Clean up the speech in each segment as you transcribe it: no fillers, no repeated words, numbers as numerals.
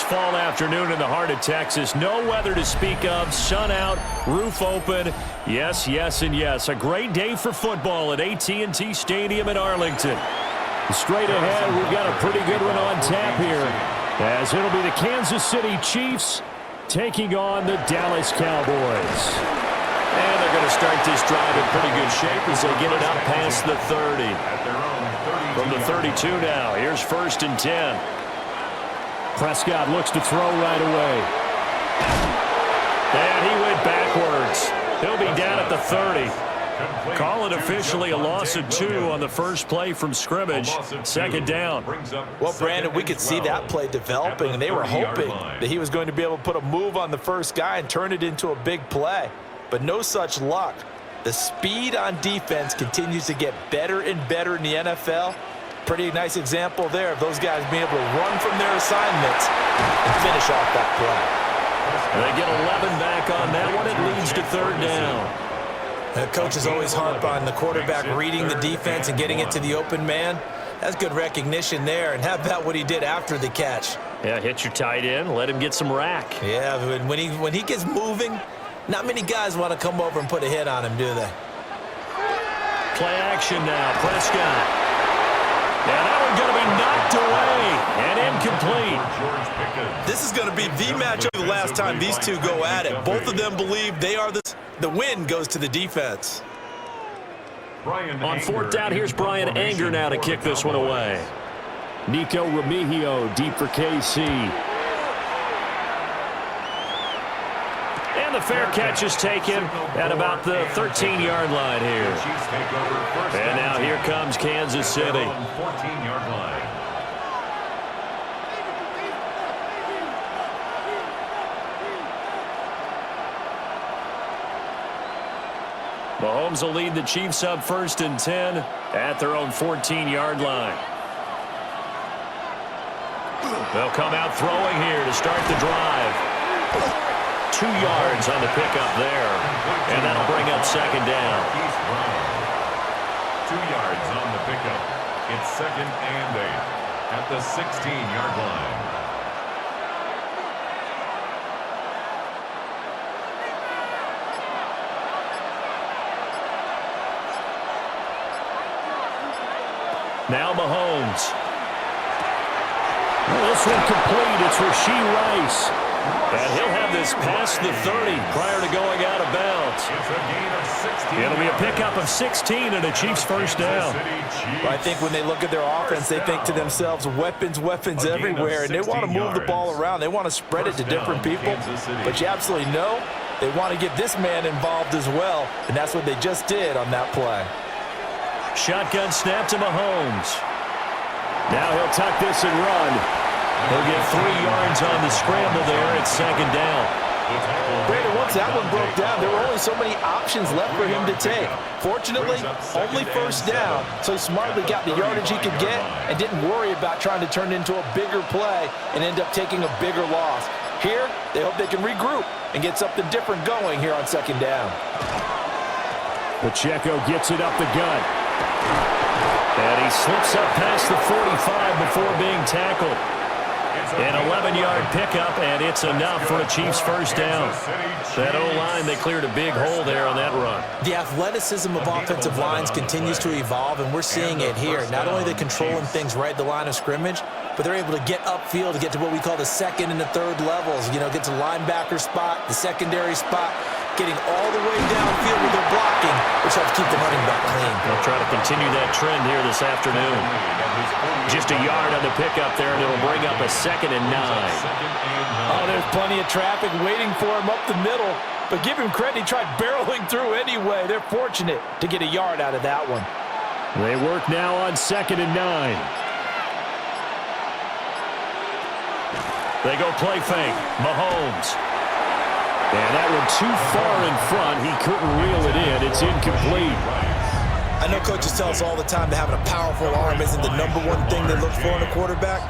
fall afternoon in the heart of Texas. No weather to speak of. Sun out, roof open. Yes, yes, and yes. A great day for football at AT&T Stadium in Arlington. Straight ahead, we've got a pretty good one on tap here, as it'll be the Kansas City Chiefs taking on the Dallas Cowboys. And they're going to start this drive in pretty good shape as they get it up past the 30. From the 32 now, here's 1st and 10. Prescott looks to throw right away. And he went backwards. He'll be down at the 30. Call it officially a loss of 2 on the first play from scrimmage. 2nd down. Well, Brandon, we could see that play developing, and they were hoping that he was going to be able to put a move on the first guy and turn it into a big play. But no such luck. The speed on defense continues to get better and better in the NFL. Pretty nice example there of those guys being able to run from their assignments and finish off that play. They get 11 back on that one. It leads to 3rd down. The coaches always harp on the quarterback reading the defense and getting it to the open man. That's good recognition there. And how about what he did after the catch? Yeah, hit your tight end, let him get some rack. Yeah, when he gets moving, not many guys want to come over and put a hit on him, do they? Play action now, Prescott. And that one's going to be knocked away and incomplete. This is going to be the matchup the last time these two go at it. Both of them believe they are the win goes to the defense. On 4th down, here's Brian Anger now to kick this one away. Nico Remigio deep for KC. And the fair catch is taken at about the 13-yard line here. And now here comes Kansas City. Mahomes will lead the Chiefs up 1st and 10 at their own 14-yard line. They'll come out throwing here to start the drive. 2 yards on the pickup there, and that'll bring up 2nd down. 2 yards on the pickup. It's 2nd and 8 at the 16-yard line. Now Mahomes. This one complete. It's Rashee Rice. And he'll have this past the 30 prior to going out of bounds. It'll be a pickup of 16 and a Chiefs 1st down. Well, I think when they look at their offense, they think to themselves, weapons, weapons everywhere, and they want to move the ball around. They want to spread it to different people. But you absolutely know they want to get this man involved as well, and that's what they just did on that play. Shotgun snap to Mahomes. Now he'll tuck this and run. He'll get 3 yards on the scramble there at 2nd down. Brandon, once that one broke down, there were only so many options left for him to take. Fortunately, only 1st down, so he smartly got the yardage he could get and didn't worry about trying to turn it into a bigger play and end up taking a bigger loss. Here, they hope they can regroup and get something different going here on 2nd down. Pacheco gets it up the gut. And he slips up past the 45 before being tackled. An 11-yard pickup, and it's enough for a Chiefs 1st down. That O-line, they cleared a big hole there on that run. The athleticism of offensive lines continues to evolve, and we're seeing it here. Not only are they controlling things right at the line of scrimmage, but they're able to get upfield to get to what we call the 2nd and the 3rd levels. You know, get to the linebacker spot, the secondary spot, getting all the way downfield with their blocking, which helps keep the running back clean. They'll try to continue that trend here this afternoon. Just a yard on the pickup there, and it'll bring up a 2nd and 9. Oh, there's plenty of traffic waiting for him up the middle. But give him credit, he tried barreling through anyway. They're fortunate to get a yard out of that one. They work now on 2nd and 9. They go play fake. Mahomes. And that one too far in front. He couldn't reel it in. It's incomplete. I know coaches tell us all the time that having a powerful arm isn't the #1 thing they look for in a quarterback.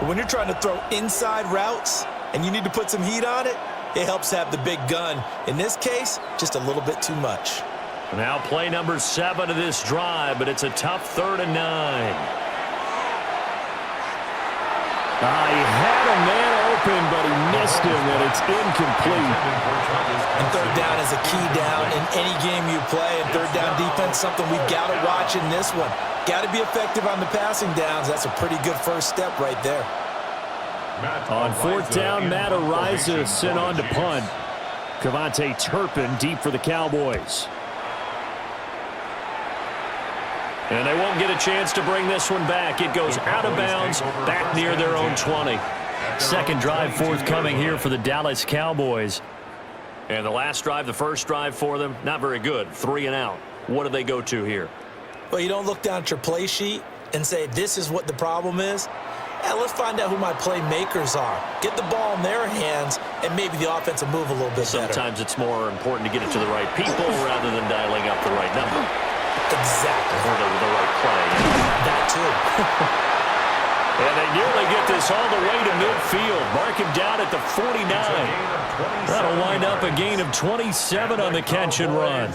But when you're trying to throw inside routes and you need to put some heat on it, it helps have the big gun. In this case, just a little bit too much. Now play number 7 of this drive, but it's a tough 3rd and 9. He had a man open, against him, and it's incomplete. And third down is a key down in any game you play. And third down defense, something we've got to watch in this one. Got to be effective on the passing downs. That's a pretty good first step right there. On fourth down, Matt Ariza sent on to punt. Cavante Turpin deep for the Cowboys. And they won't get a chance to bring this one back. It goes out of bounds, back near their own 20. Second drive forthcoming here for the Dallas Cowboys. And the last drive, the first drive for them, not very good. 3 and out. What do they go to here? Well, you don't look down at your play sheet and say, this is what the problem is. Let's find out who my playmakers are. Get the ball in their hands, and maybe the offense will move a little bit better. Sometimes it's more important to get it to the right people rather than dialing up the right number. Exactly. Or the right play. That too. And they nearly get this all the way to midfield. Mark him down at the 49. That'll wind up a gain of 27 on the catch and run.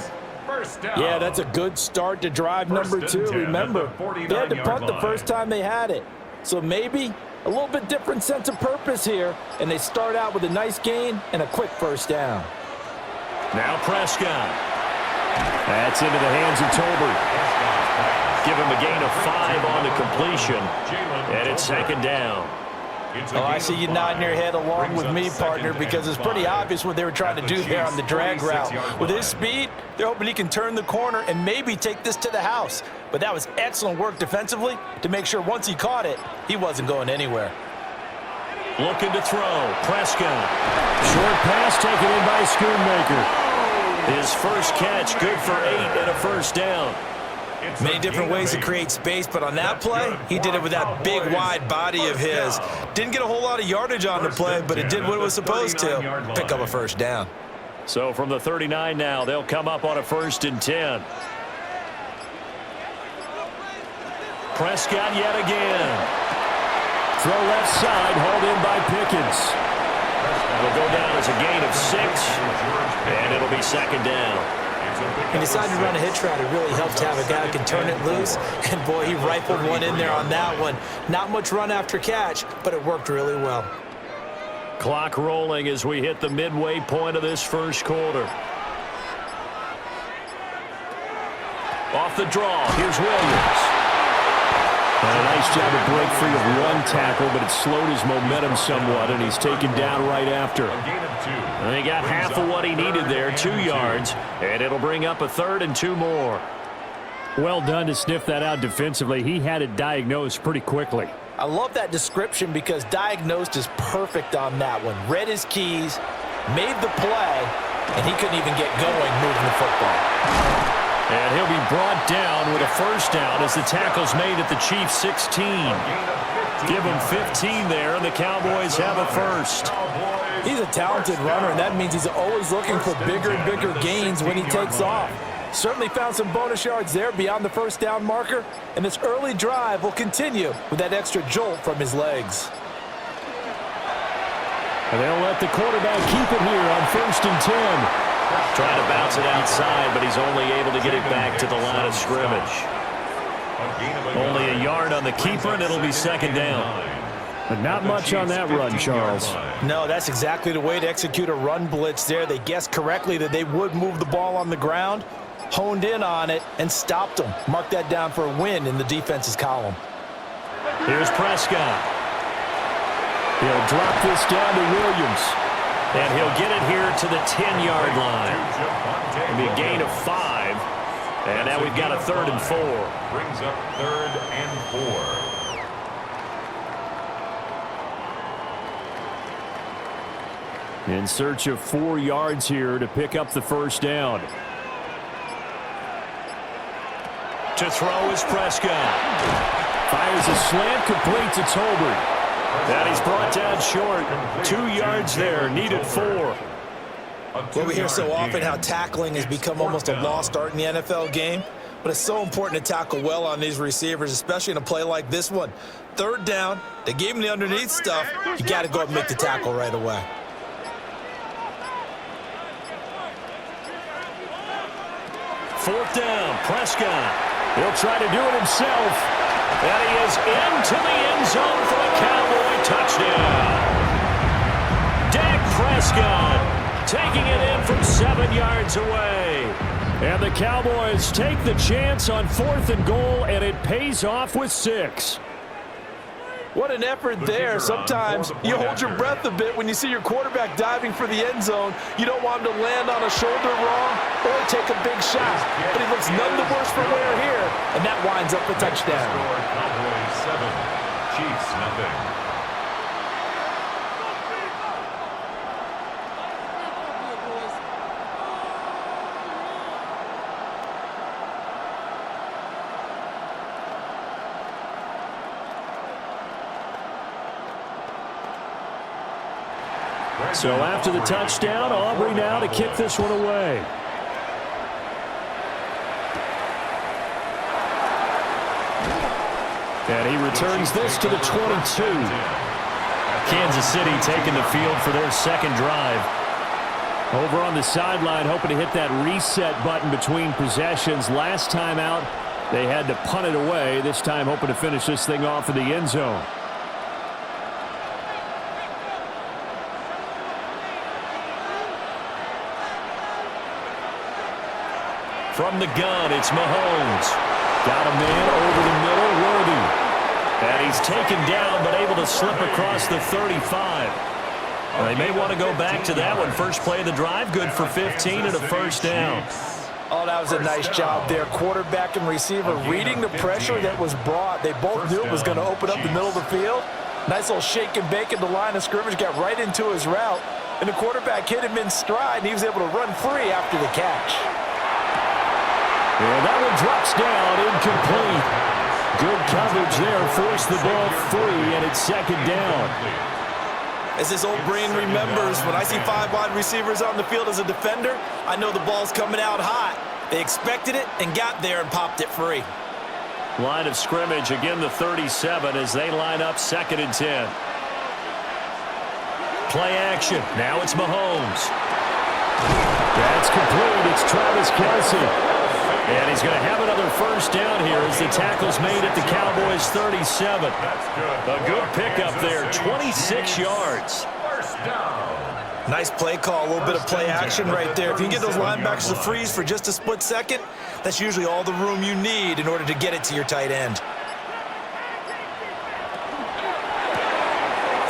Yeah, that's a good start to drive number 2. Remember, they had to punt the first time they had it. So maybe a little bit different sense of purpose here, and they start out with a nice gain and a quick first down. Now Prescott. That's into the hands of Tolbert. Give him a gain of 5 on the completion, and it's second down. Oh, I see you nodding your head along with me, partner, because it's pretty obvious what they were trying to do there on the drag route. With his speed, they're hoping he can turn the corner and maybe take this to the house. But that was excellent work defensively to make sure once he caught it, he wasn't going anywhere. Looking to throw. Prescott. Short pass taken in by Schoonmaker. His first catch, good for 8 and a first down. Many different ways to create space, but on that play, he did it with that big, wide body of his. Didn't get a whole lot of yardage on the play, but it did what it was supposed to, pick up a first down. So from the 39 now, they'll come up on a 1st and 10. Prescott yet again. Throw left side, hauled in by Pickens. It'll go down as a gain of 6, and it'll be second down. He decided to run a hitch route. It really helped to have a guy who can turn it loose. And, boy, he rifled one in there on that one. Not much run after catch, but it worked really well. Clock rolling as we hit the midway point of this first quarter. Off the draw, here's Williams. And a nice job to break free of one tackle, but it slowed his momentum somewhat, and he's taken down right after. And he got half of what he needed there, 2 yards, and it'll bring up a 3rd and 2 more. Well done to sniff that out defensively. He had it diagnosed pretty quickly. I love that description because diagnosed is perfect on that one. Read his keys, made the play, and he couldn't even get going moving the football. And he'll be brought down with a first down as the tackle's made at the Chiefs' 16. Give him 15 there, and the Cowboys have a first. He's a talented runner, and that means he's always looking for bigger and bigger gains when he takes off. Certainly found some bonus yards there beyond the first down marker, and this early drive will continue with that extra jolt from his legs. And they'll let the quarterback keep it here on 1st and 10. Trying to bounce it outside, but he's only able to get it back to the line of scrimmage. Only a yard on the keeper, and it'll be second down. But not much on that run, Charles. No, that's exactly the way to execute a run blitz there. They guessed correctly that they would move the ball on the ground, honed in on it, and stopped them. Mark that down for a win in the defense's column. Here's Prescott. He'll drop this down to Williams. And he'll get it here to the 10-yard line. It'll be a gain of 5. And now we've got a 3rd and 4. Brings up 3rd and 4. In search of 4 yards here to pick up the first down. To throw is Prescott. Fires a slant complete to Tolbert. And he's brought down short. 2 yards there, needed 4. Well, we hear so often how tackling has become almost a lost art in the NFL game, but it's so important to tackle well on these receivers, especially in a play like this one. 3rd down, they gave him the underneath stuff. You got to go up and make the tackle right away. Fourth down, Prescott. He'll try to do it himself. And he is into the end zone for a Cowboy touchdown. Prescott taking it in from 7 yards away. And the Cowboys take the chance on 4th and goal, and it pays off with 6. What an effort there. Sometimes you hold your breath a bit when you see your quarterback diving for the end zone. You don't want him to land on a shoulder wrong or take a big shot. But he looks none the worse for wear here, and that winds up a touchdown. Cowboys 7, Chiefs nothing. So after the touchdown, Aubrey now to kick this one away. And he returns this to the 22. Kansas City taking the field for their second drive. Over on the sideline, hoping to hit that reset button between possessions. Last time out, they had to punt it away. This time hoping to finish this thing off in the end zone. From the gun, it's Mahomes. Got a man over the middle, Worthy. And he's taken down, but able to slip across the 35. They may want to go back to that one. First play of the drive, good for 15 and a first down. Oh, that was a nice job there. Quarterback and receiver reading the pressure that was brought. They both knew it was going to open up the middle of the field. Nice little shake and bake at the line of scrimmage, got right into his route. And the quarterback hit him in stride, and he was able to run free after the catch. And that one drops down, incomplete. Good coverage there, forced the ball free, and it's second down. As this old brain remembers, when I see 5 wide receivers on the field as a defender, I know the ball's coming out hot. They expected it and got there and popped it free. Line of scrimmage, again the 37 as they line up 2nd and 10. Play action. Now it's Mahomes. That's complete. It's Travis Kelce. And he's going to have another first down here as the tackle's made at the Cowboys 37. A good pickup there, 26 yards. Nice play call, a little bit of play action right there. If you can get those linebackers to freeze for just a split second, that's usually all the room you need in order to get it to your tight end.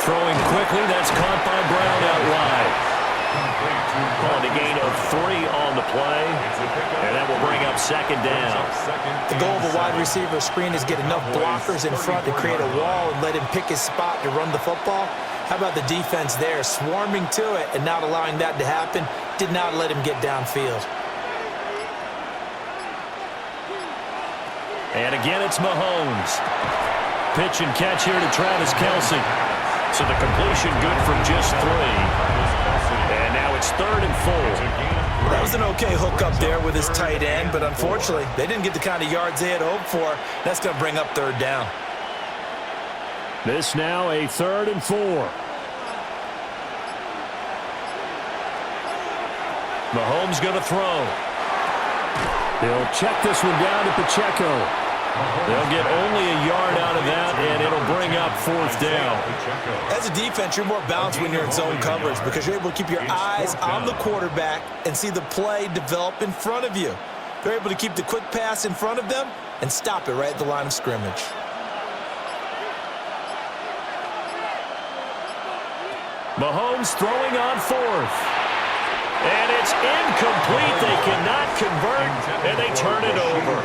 Throwing quickly, that's caught by Brown out wide. Calling a gain of 3 on the play, and that will bring up 2nd down. The goal of a wide receiver screen is get enough blockers in front to create a wall and let him pick his spot to run the football. How about the defense there, swarming to it and not allowing that to happen, did not let him get downfield. And again, it's Mahomes. Pitch and catch here to Travis Kelce. So the completion good from just 3. And now it's 3rd and 4. That was an okay hook up there with his tight end, but unfortunately, they didn't get the kind of yards they had hoped for. That's going to bring up 3rd down. This now a 3rd and 4. Mahomes going to throw. He'll check this one down to Pacheco. They'll get only a yard out of that, and it'll bring up 4th down. As a defense, you're more balanced when you're in zone coverage because you're able to keep your eyes on the quarterback and see the play develop in front of you. They're able to keep the quick pass in front of them and stop it right at the line of scrimmage. Mahomes throwing on 4th. And it's incomplete. They cannot convert, and they turn it over.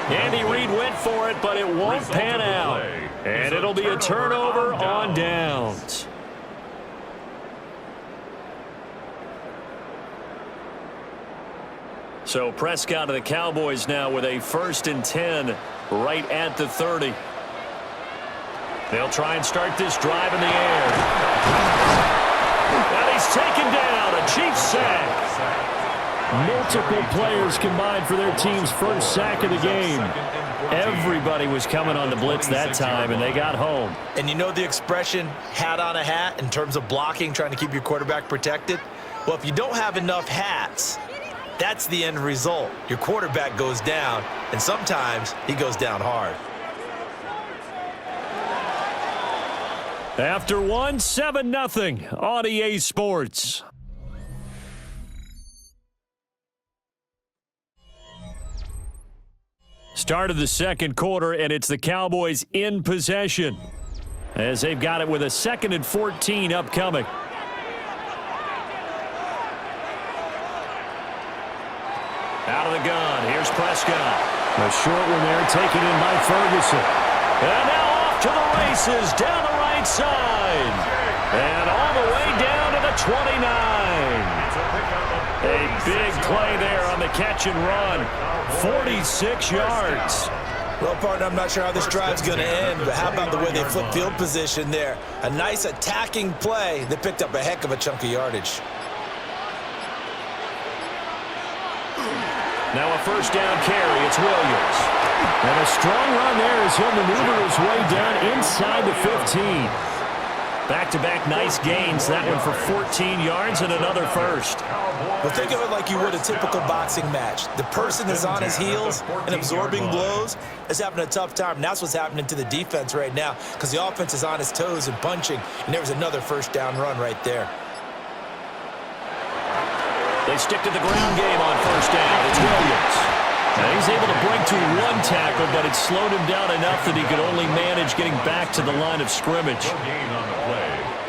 Andy Reid went for it, but it won't pan out. And it'll be a turnover on downs. So Prescott of the Cowboys now with a 1st and 10 right at the 30. They'll try and start this drive in the air. And he's taken down, a Chiefs sack. Multiple players combined for their team's first sack of the game. Everybody was coming on the blitz that time, and they got home. And you know the expression, hat on a hat, in terms of blocking, trying to keep your quarterback protected? Well, if you don't have enough hats, that's the end result. Your quarterback goes down, and sometimes he goes down hard. After one, 7-0 on EA Sports. Start of the second quarter, and it's the Cowboys in possession as they've got it with a 2nd and 14 upcoming. Out of the gun, here's Prescott. A short one there, taken in by Ferguson. And now off to the races, down the right side. And all the way down to the 29. A big play there on the catch and run. 46 yards. Well, partner, I'm not sure how this drive's going to end, but how about the way they flip field position there? A nice attacking play that picked up a heck of a chunk of yardage. Now a first down carry, it's Williams. And a strong run there as he'll maneuver his way down inside the 15. Back-to-back nice gains, that one for 14 yards and another first. Well, think of it like you would a typical boxing match. The person is on his heels and absorbing blows is having a tough time. And that's what's happening to the defense right now because the offense is on his toes and punching. And there was another first down run right there. They stick to the ground game on first down. It's Williams. Now he's able to break to one tackle, but it slowed him down enough that he could only manage getting back to the line of scrimmage.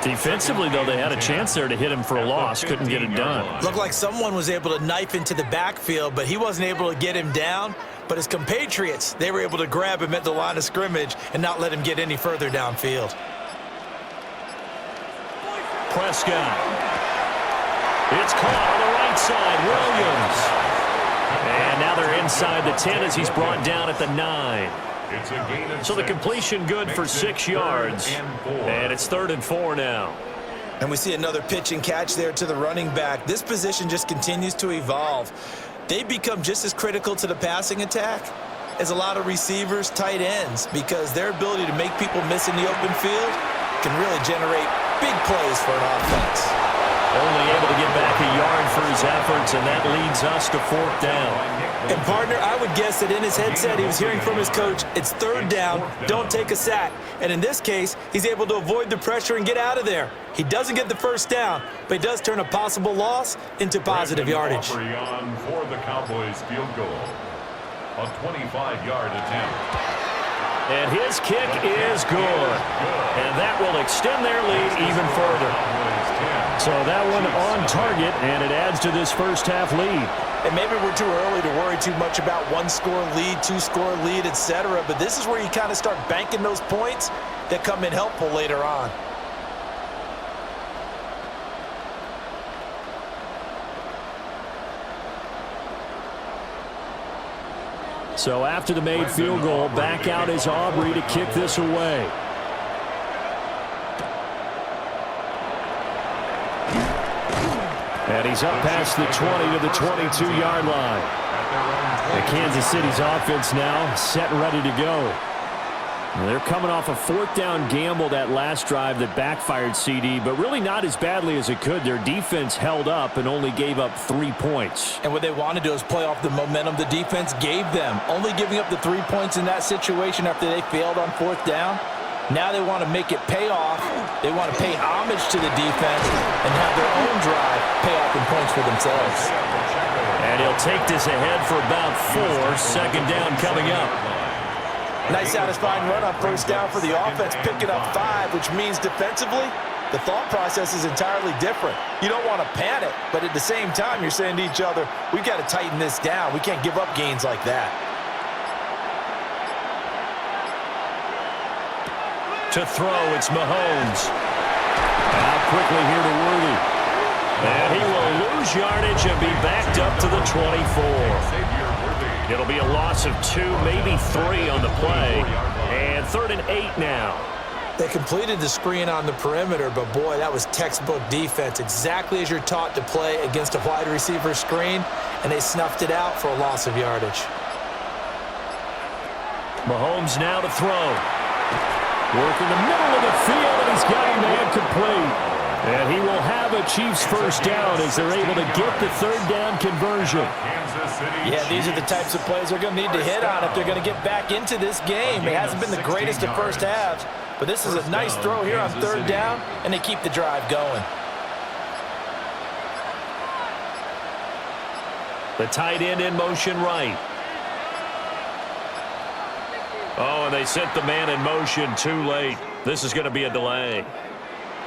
Defensively, though, they had a chance there to hit him for a loss. Couldn't get it done. Looked like someone was able to knife into the backfield, but he wasn't able to get him down. But his compatriots, they were able to grab him at the line of scrimmage and not let him get any further downfield. Prescott. It's caught on the right side. Williams. And now they're inside the 10 as he's brought down at the 9. So the completion good for 6 yards. And it's 3rd and 4 now. And we see another pitch and catch there to the running back. This position just continues to evolve. They become just as critical to the passing attack as a lot of receivers, tight ends, because their ability to make people miss in the open field can really generate big plays for an offense. Only able to get back a yard for his efforts, and that leads us to 4th down. And, partner, I would guess that in his headset he was hearing from his coach, it's 3rd down, don't take a sack. And in this case, he's able to avoid the pressure and get out of there. He doesn't get the first down, but he does turn a possible loss into positive yardage. For the Cowboys field goal. A 25-yard attempt. And his kick is good. And that will extend their lead even further. So that one on target, and it adds to this first half lead. And maybe we're too early to worry too much about one-score lead, two-score lead, etc. But this is where you kind of start banking those points that come in helpful later on. So after the made field goal, back out is Aubrey to kick this away. And he's up past the 20 to the 22-yard line. And Kansas City's offense now set and ready to go. They're coming off a 4th down gamble that last drive that backfired CD, but really not as badly as it could. Their defense held up and only gave up 3 points. And what they wanted to do is play off the momentum the defense gave them. Only giving up the 3 points in that situation after they failed on 4th down. Now they want to make it pay off. They want to pay homage to the defense and have their own drive pay off in points for themselves. And he'll take this ahead for about 4. 2nd down coming up. Nice satisfying run on first down for the offense, picking up 5, which means defensively, the thought process is entirely different. You don't want to panic, but at the same time, you're saying to each other, we've got to tighten this down. We can't give up gains like that. To throw, it's Mahomes. Out quickly here to Worthy. And he will lose yardage and be backed up to the 24. It'll be a loss of 2, maybe 3 on the play. And 3rd and 8 now. They completed the screen on the perimeter, but boy, that was textbook defense. Exactly as you're taught to play against a wide receiver screen, and they snuffed it out for a loss of yardage. Mahomes now to throw. Work in the middle of the field, and he's got him incomplete. And he will have a Chiefs first down as they're able to get the 3rd down conversion. Yeah, these are the types of plays they're going to need to hit on if they're going to get back into this game. It hasn't been the greatest of first halves, But this is a nice throw here on third down, and they keep the drive going. The tight end in motion right. Oh, and they sent the man in motion too late. This is going to be a delay.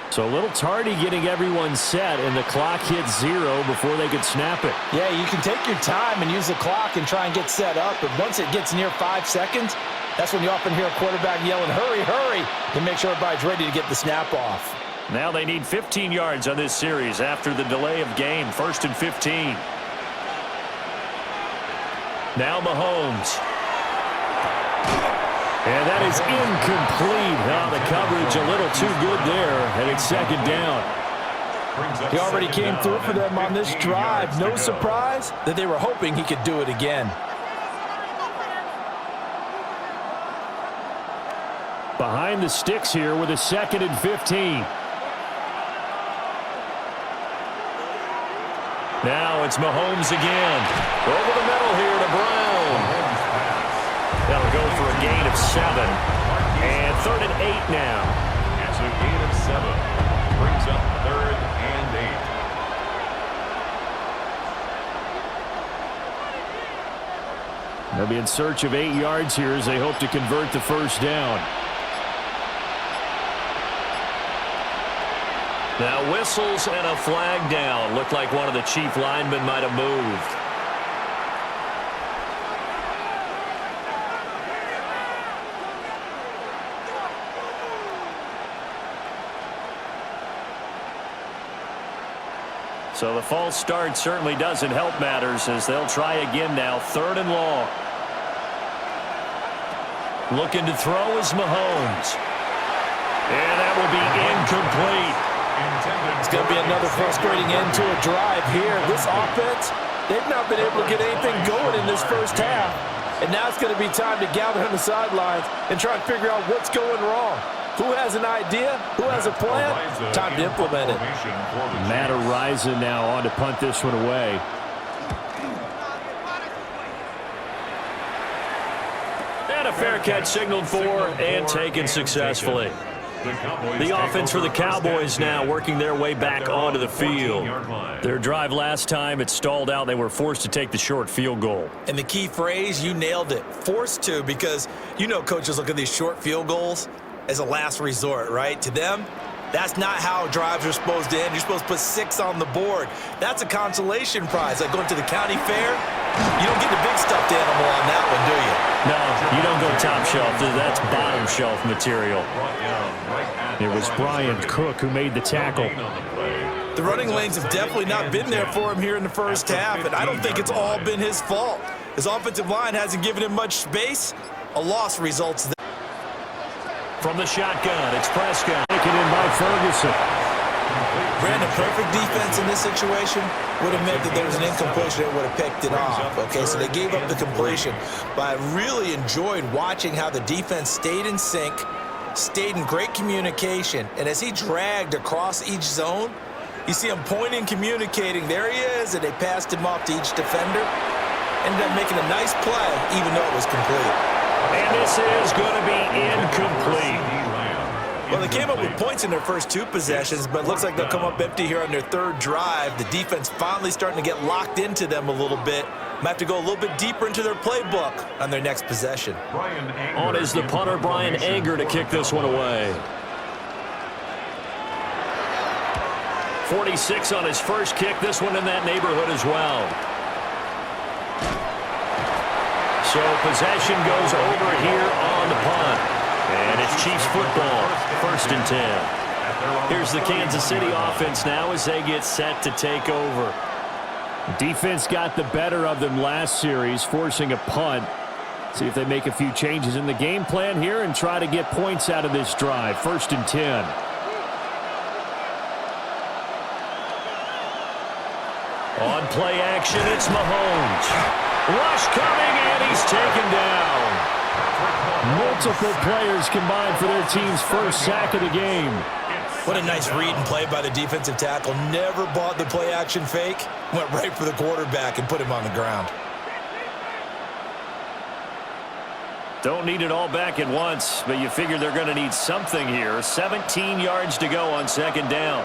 So a little tardy getting everyone set, and the clock hit 0 before they could snap it. Yeah, you can take your time and use the clock and try and get set up, but once it gets near 5 seconds, that's when you often hear a quarterback yelling, hurry, hurry, to make sure everybody's ready to get the snap off. Now they need 15 yards on this series after the delay of game. 1st and 15. Now Mahomes. And that is incomplete. Oh, the coverage a little too good there, and it's 2nd down. He already came through for them on this drive. No surprise that they were hoping he could do it again. Behind the sticks here with a 2nd and 15. Now it's Mahomes again. Over the middle here to Brown. That'll go for a gain of 7. And 3rd and 8 now. It's a gain of 7. Brings up 3rd and 8. They'll be in search of 8 yards here as they hope to convert the 1st down. Now whistles and a flag down. Looked like one of the chief linemen might have moved. So the false start certainly doesn't help matters as they'll try again now. 3rd and long. Looking to throw is Mahomes. And that will be incomplete. It's going to be another frustrating end to a drive here. This offense, they've not been able to get anything going in this first half. And now it's going to be time to gather on the sidelines and try and figure out what's going wrong. Who has an idea? Who has a plan? Time to implement it. Matt Ariza now on to punt this one away. And a fair catch signaled for and taken successfully. The offense for the Cowboys now working their way back onto the field. Their drive last time, it stalled out. They were forced to take the short field goal. And the key phrase, you nailed it. Forced to, because you know coaches look at these short field goals as a last resort, right? To them, that's not how drives are supposed to end. You're supposed to put 6 on the board. That's a consolation prize. Like going to the county fair, you don't get the big stuffed animal on that one, do you? No, you don't go top shelf. That's bottom shelf material. It was Brian Cook who made the tackle. The running lanes have definitely not been there for him here in the first half, and I don't think it's all been his fault. His offensive line hasn't given him much space. A loss results there. From the shotgun, it's Prescott. Taken in by Ferguson. Brandon, perfect defense in this situation would have meant that there was an incompletion that would have picked it off. Okay, so they gave up the completion. But I really enjoyed watching how the defense stayed in sync, stayed in great communication, and as he dragged across each zone, you see him pointing, communicating. There he is, and they passed him off to each defender. Ended up making a nice play, even though it was complete. And this is going to be incomplete. Well, they came up with points in their first 2 possessions, but it looks like they'll come up empty here on their 3rd drive. The defense finally starting to get locked into them a little bit. Might have to go a little bit deeper into their playbook on their next possession. On is the punter, Brian Anger, to kick this one away. 46 on his first kick. This one in that neighborhood as well. So possession goes over here on the punt. And it's Chiefs football, 1st and 10. Here's the Kansas City offense now as they get set to take over. Defense got the better of them last series, forcing a punt. See if they make a few changes in the game plan here and try to get points out of this drive. 1st and 10. On play action, it's Mahomes. Rush coming, and he's taken down. Multiple players combined for their team's first sack of the game. What a nice read and play by the defensive tackle. Never bought the play action fake. Went right for the quarterback and put him on the ground. Don't need it all back at once, but you figure they're going to need something here. 17 yards to go on second down.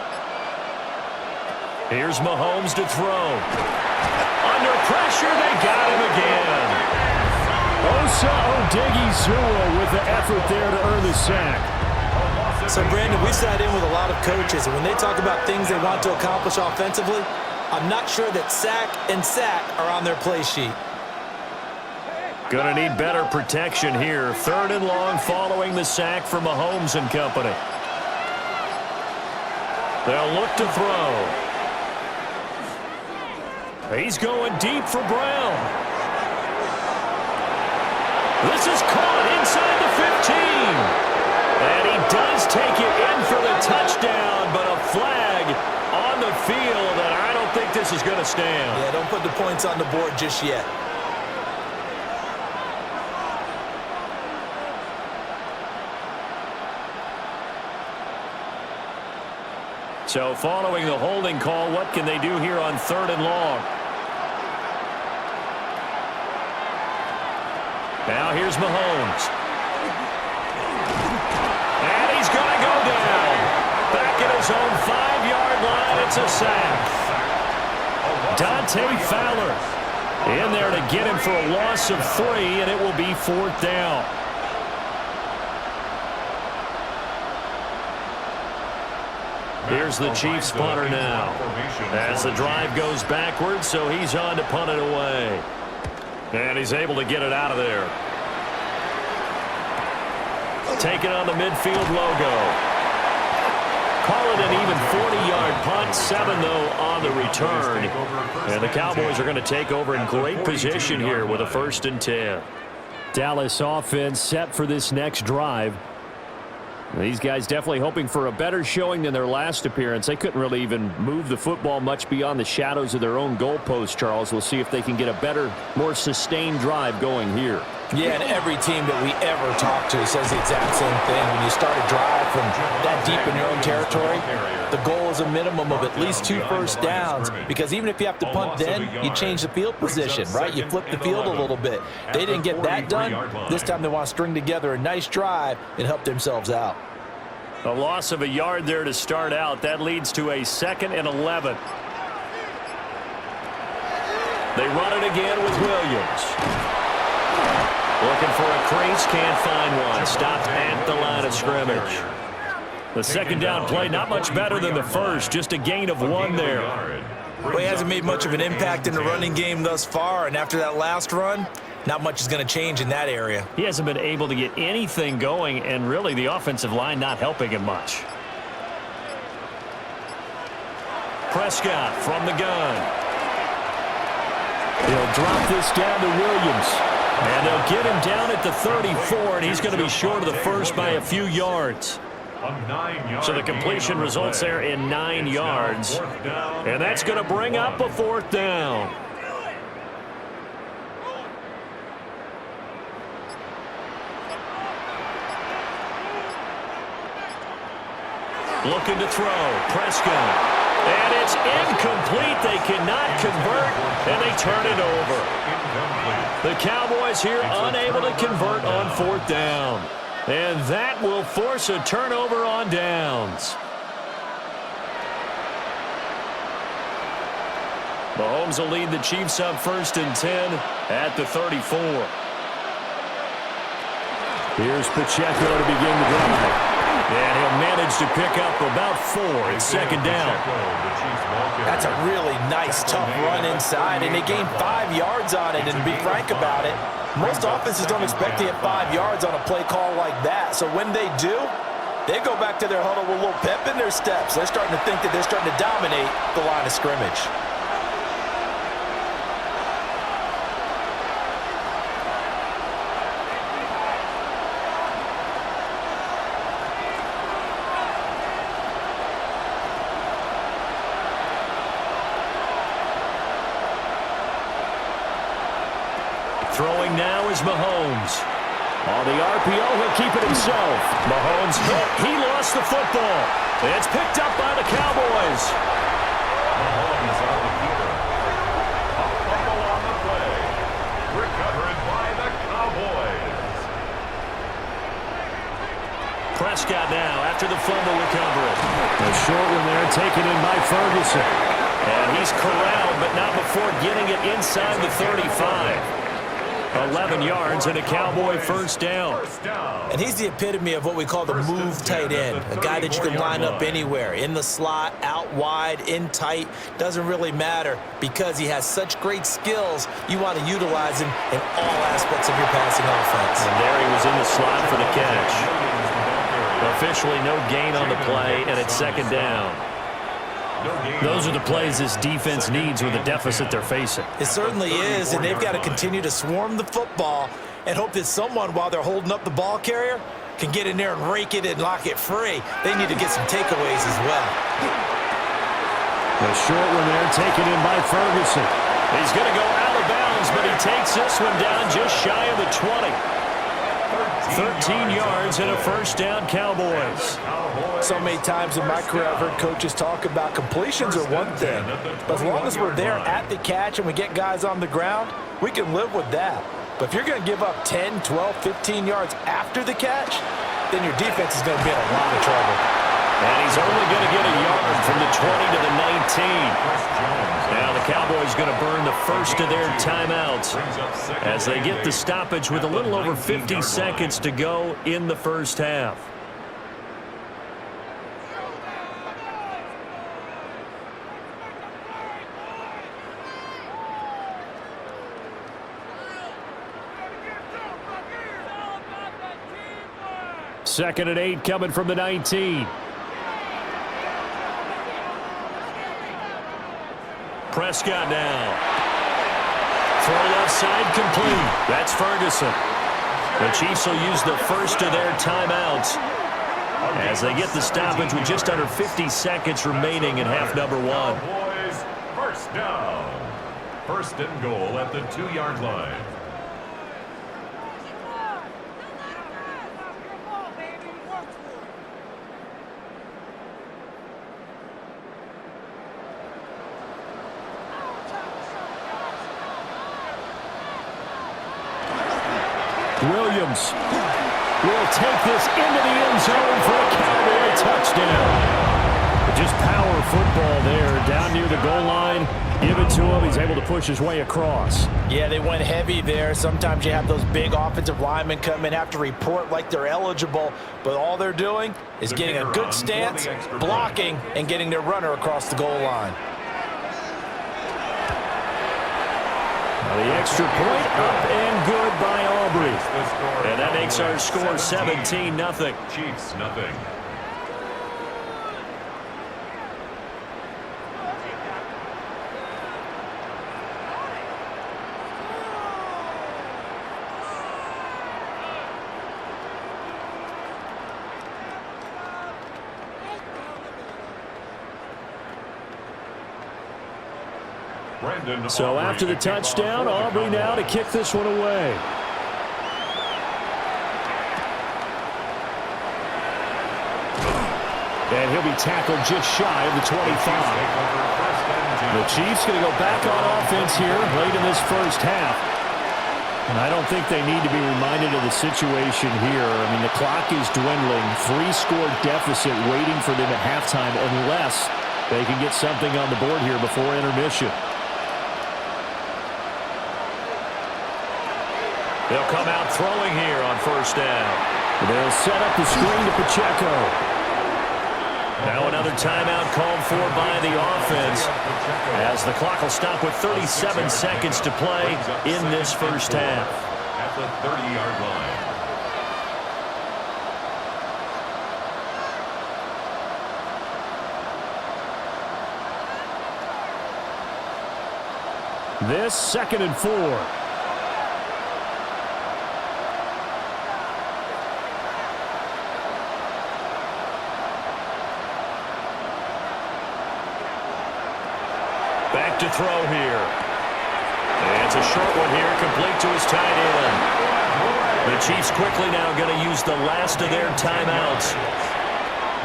Here's Mahomes to throw. Under pressure, they got him again. Osa Odighizuwa with the effort there to earn the sack. So, Brandon, we sat in with a lot of coaches, and when they talk about things they want to accomplish offensively, I'm not sure that sack and sack are on their play sheet. Gonna need better protection here. 3rd and long following the sack from Mahomes and company. They'll look to throw. He's going deep for Brown. This is caught inside the 15. And he does take it in for the touchdown, but a flag on the field, and I don't think this is going to stand. Yeah, don't put the points on the board just yet. So following the holding call, what can they do here on 3rd and long? Now here's Mahomes. And he's going to go down. Back at his own 5-yard line, it's a sack. Dante Fowler in there to get him for a loss of 3, and it will be 4th down. Here's the Chiefs punter now. As the drive goes backwards, so he's on to punt it away. And he's able to get it out of there. Taking on the midfield logo. Call it an even 40-yard punt. 7, though, on the return. And the Cowboys are going to take over in great position here with a 1st and 10. Dallas offense set for this next drive. These guys definitely hoping for a better showing than their last appearance. They couldn't really even move the football much beyond the shadows of their own goalpost, Charles. We'll see if they can get a better, more sustained drive going here. Yeah, and every team that we ever talk to says the exact same thing. When you start a drive from that deep in your own territory, the goal is a minimum of at least 2 first downs, because even if you have to punt then, you change the field position, right? You flip the field a little bit. They didn't get that done. This time they want to string together a nice drive and help themselves out. A loss of a yard there to start out. That leads to a 2nd and 11. They run it again with Williams. Looking for a crease, can't find one. Stopped at the line of scrimmage. The 2nd down play, not much better than the first, just a gain of 1 there. Well, he hasn't made much of an impact in the running game thus far, and after that last run, not much is going to change in that area. He hasn't been able to get anything going, and really the offensive line not helping him much. Prescott from the gun. He'll drop this down to Williams. And they'll get him down at the 34, and he's going to be short of the first by a few yards. So the completion results there in 9 yards. And that's going to bring up a 4th down. Looking to throw. Prescott. And it's incomplete. They cannot convert, and they turn it over. The Cowboys here unable to convert on 4th down. And that will force a turnover on downs. Mahomes will lead the Chiefs up 1st and 10 at the 34. Here's Pacheco to begin the drive. And he'll manage to pick up about 4 at 2nd down. That's a really nice, tough run inside, and they gained 5 yards on it. And to be frank about it, most offenses don't expect to get 5 yards on a play call like that. So when they do, they go back to their huddle with a little pep in their steps. They're starting to think that they're starting to dominate the line of scrimmage. Throwing now is Mahomes. On the RPO, he'll keep it himself. Mahomes hit. He lost the football. It's picked up by the Cowboys. Mahomes on the keeper. A fumble on the play. Recovered by the Cowboys. after the fumble recovery. A short one there taken in by Ferguson. And he's corralled, but not before getting it inside the 35. 11 yards and a Cowboy first down. And he's the epitome of what we call the move tight end, a guy that you can line up anywhere, in the slot, out wide, in tight, doesn't really matter because he has such great skills. You want to utilize him in all aspects of your passing offense. And there he was in the slot for the catch. Officially no gain on the play, and it's second down. Those are the plays this defense needs with the deficit they're facing. It certainly is, and they've got to continue to swarm the football and hope that someone, while they're holding up the ball carrier, can get in there and rake it and lock it free. They need to get some takeaways as well. The short one there taken in by Ferguson. He's going to go out of bounds, but he takes this one down just shy of the 20. 13 yards and a first down, Cowboys. So many times in my career I've heard coaches talk about completions are one thing, but as long as we're there at the catch and we get guys on the ground, we can live with that. But if you're going to give up 10, 12, 15 yards after the catch, then your defense is going to be in a lot of trouble. And he's only going to get a yard from the 20 to the 19. Now the Cowboys going to burn the first of their timeouts as they get the stoppage with a little over 50 seconds to go in the first half. Second and 8 coming from the 19. Prescott now. Throw left side complete. That's Ferguson. The Chiefs will use the first of their timeouts as they get the stoppage with just under 50 seconds remaining in half number one. Cowboys first down. First and goal at the 2-yard line. Williams will take this into the end zone for a Cowboy touchdown. Just power football there down near the goal line. Give it to him. He's able to push his way across. Yeah, they went heavy there. Sometimes you have those big offensive linemen come in, have to report like they're eligible, but all they're doing is getting a good stance, blocking, and getting their runner across the goal line. The extra point up and good by Aubrey. And that makes our score 17-0. Chiefs nothing. So after the touchdown, Aubrey now to kick this one away. And he'll be tackled just shy of the 25. The Chiefs going to go back on offense here late in this first half. And I don't think they need to be reminded of the situation here. I mean, the clock is dwindling. 3-score deficit waiting for them at halftime unless they can get something on the board here before intermission. They'll come out throwing here on first down. They'll set up the screen to Pacheco. Now another timeout called for by the offense as the clock will stop with 37 seconds to play in this first half. At the 30-yard line. This 2nd and 4. Back to throw here. And it's a short one here, complete to his tight end. The Chiefs quickly now going to use the last of their timeouts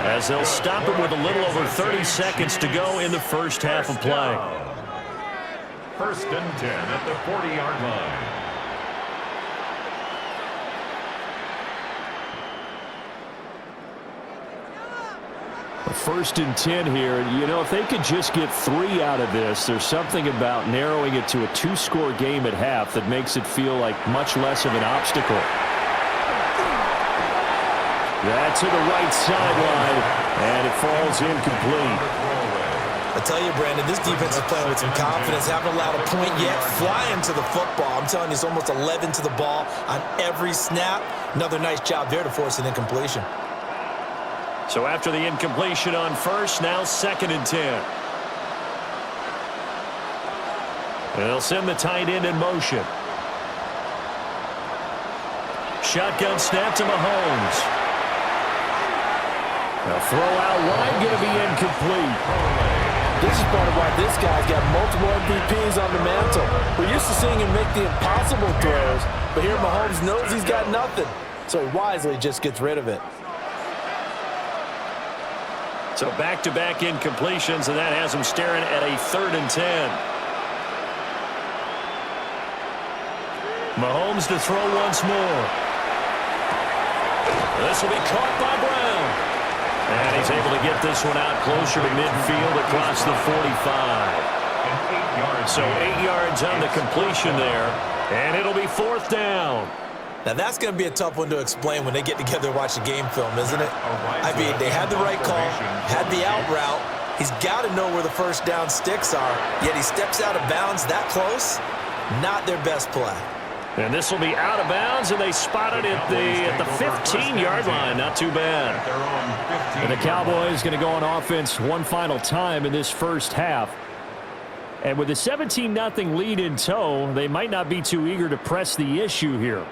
as they'll stop it with a little over 30 seconds to go in the first half of play. First and 10 at the 40-yard line. First and 10 here. You know, if they could just get 3 out of this, there's something about narrowing it to a 2-score game at half that makes it feel like much less of an obstacle. That to the right sideline, and it falls incomplete. I tell you, Brandon, this defense is playing with some confidence. Haven't allowed a point yet. Flying to the football. I'm telling you, it's almost 11 to the ball on every snap. Another nice job there to force an incompletion. So after the incompletion on first, now 2nd and 10. They'll send the tight end in motion. Shotgun snap to Mahomes. A throw out wide, going to be incomplete. This is part of why this guy's got multiple MVPs on the mantle. We're used to seeing him make the impossible throws, but here Mahomes knows he's got nothing, so he wisely just gets rid of it. So back-to-back incompletions, and that has him staring at a 3rd and 10. Mahomes to throw once more. This will be caught by Brown. And he's able to get this one out closer to midfield across the 45. So 8 yards on the completion there, and it'll be 4th down. Now, that's going to be a tough one to explain when they get together and watch the game film, isn't it? I mean, they had the right call, had the out route. He's got to know where the first down sticks are, yet he steps out of bounds that close. Not their best play. And this will be out of bounds, and they spot it at the 15-yard line. Not too bad. And the Cowboys going to go on offense one final time in this first half. And with a 17-0 lead in tow, they might not be too eager to press the issue here.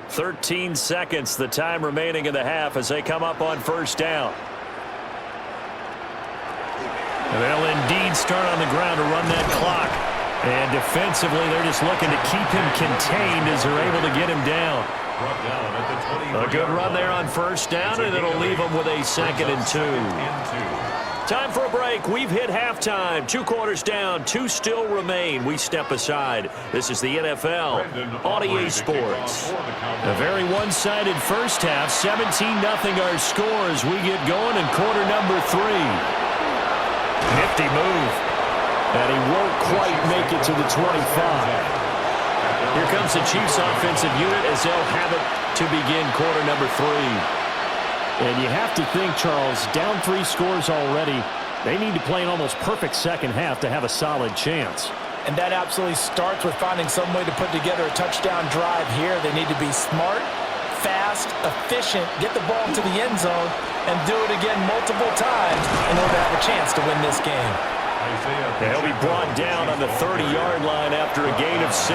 13 seconds, the time remaining in the half as they come up on first down. And they'll indeed start on the ground to run that clock. And defensively, they're just looking to keep him contained as they're able to get him down. A good run there on first down, and it'll leave them with a 2nd and 2. Time for a break. We've hit halftime. 2 quarters down, 2 still remain. We step aside. This is the NFL on EA Sports. A very one-sided first half. 17-0 our score as we get going in quarter number 3. Nifty move. And he won't quite make it to the 25. Here comes the Chiefs offensive unit as they'll have it to begin quarter number 3. And you have to think, Charles, down 3 scores already. They need to play an almost perfect second half to have a solid chance. And that absolutely starts with finding some way to put together a touchdown drive here. They need to be smart, fast, efficient, get the ball into the end zone, and do it again multiple times in order to have a chance to win this game. They'll be brought down on the 30-yard line after a gain of 6.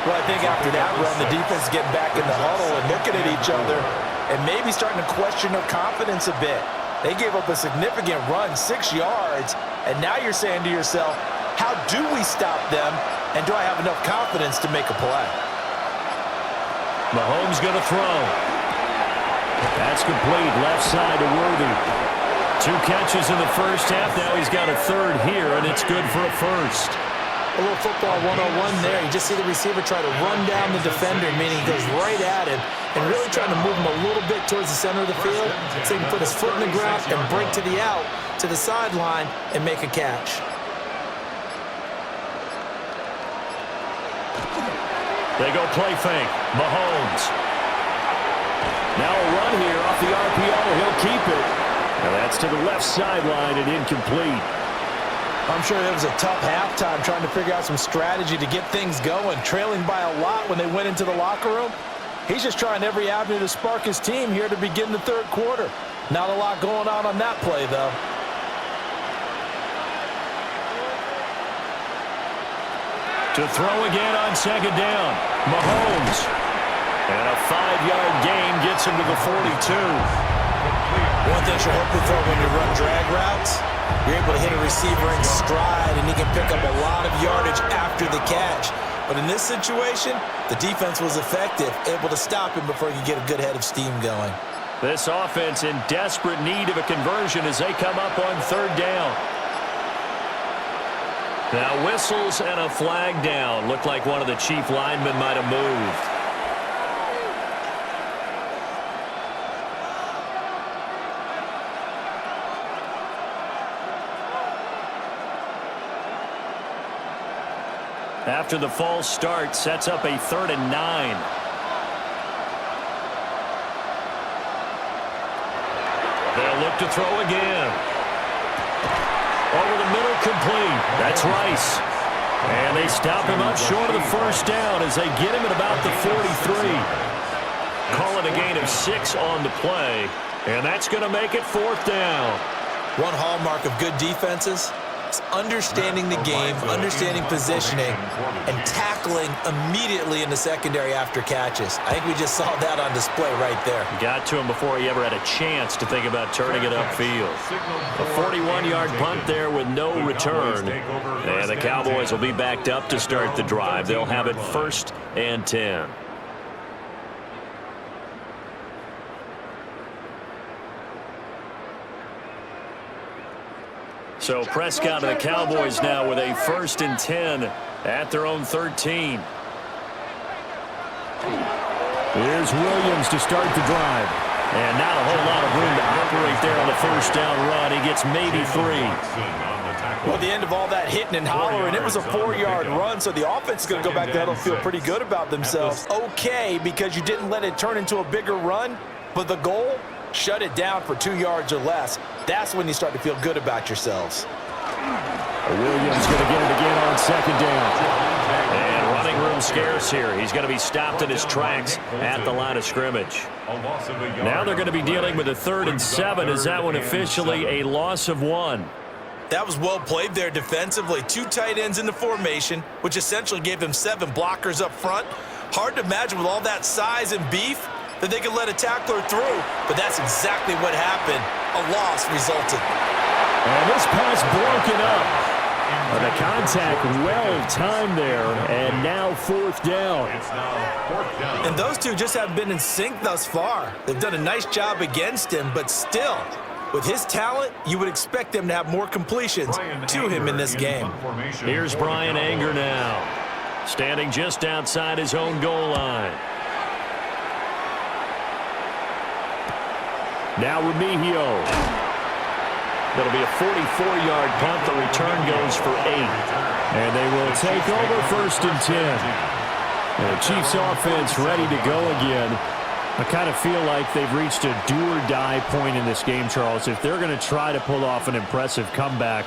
Well, I think after that run, the defense is getting back in the huddle and looking at each other and maybe starting to question their confidence a bit. They gave up a significant run, 6 yards, and now you're saying to yourself, how do we stop them, and do I have enough confidence to make a play? Mahomes going to throw. That's complete, left side to Worthy. 2 catches in the first half. Now he's got a 3rd here, and it's good for a first. A little football 101 there. You just see the receiver try to run down the defender, meaning he goes right at him and really trying to move him a little bit towards the center of the field so he can put his foot in the ground and break to the out, to the sideline, and make a catch. They go play fake. Mahomes. Now a run here off the RPO. He'll keep it. Now that's to the left sideline and incomplete. I'm sure it was a tough halftime trying to figure out some strategy to get things going, trailing by a lot when they went into the locker room. He's just trying every avenue to spark his team here to begin the 3rd quarter. Not a lot going on that play, though. To throw again on 2nd down. Mahomes. And a 5-yard gain gets him to the 42. One thing you're hoping for when you run drag routes, you're able to hit a receiver in stride, and he can pick up a lot of yardage after the catch. But in this situation, the defense was effective, able to stop him before he could get a good head of steam going. This offense in desperate need of a conversion as they come up on 3rd down. Now whistles and a flag down. Looked like one of the Chief linemen might have moved. after the false start. Sets up a 3rd and 9. They'll look to throw again. Over the middle, complete. That's Rice. And they stop him up short of the first down as they get him at about the 43. Call it a gain of 6 on the play. And that's going to make it 4th down. One hallmark of good defenses is understanding the game, understanding positioning, and tackling immediately in the secondary after catches. I think we just saw that on display right there. Got to him before he ever had a chance to think about turning it upfield. A 41-yard punt there with no return. And the Cowboys will be backed up to start the drive. They'll have it 1st and 10. So Prescott and the Cowboys now with a 1st and 10 at their own 13. Here's Williams to start the drive. And not a whole lot of room to operate there on the first down run. He gets maybe 3. Well, at the end of all that hitting and hollering, it was a 4-yard run, so the offense is going to go back there and feel pretty good about themselves. Okay, because you didn't let it turn into a bigger run, but the goal, shut it down for 2 yards or less. That's when you start to feel good about yourselves. Williams going to get it again on 2nd down. And running room scarce here. He's going to be stopped in his tracks at the line of scrimmage. Now they're going to be dealing with a 3rd and 7. Is that one officially a loss of 1? That was well played there defensively. 2 tight ends in the formation, which essentially gave them 7 blockers up front. Hard to imagine with all that size and beef that they could let a tackler through, but that's exactly what happened. A loss resulted. And this pass broken up. The contact well-timed there, and now 4th down. And those two just haven't been in sync thus far. They've done a nice job against him, but still, with his talent, you would expect them to have more completions to him in this game. Here's Brian Anger now, standing just outside his own goal line. Now Remigio. That'll be a 44-yard punt. The return goes for 8. And they will take over 1st and 10. And the Chiefs offense ready to go again. I kind of feel like they've reached a do-or-die point in this game, Charles. If they're going to try to pull off an impressive comeback,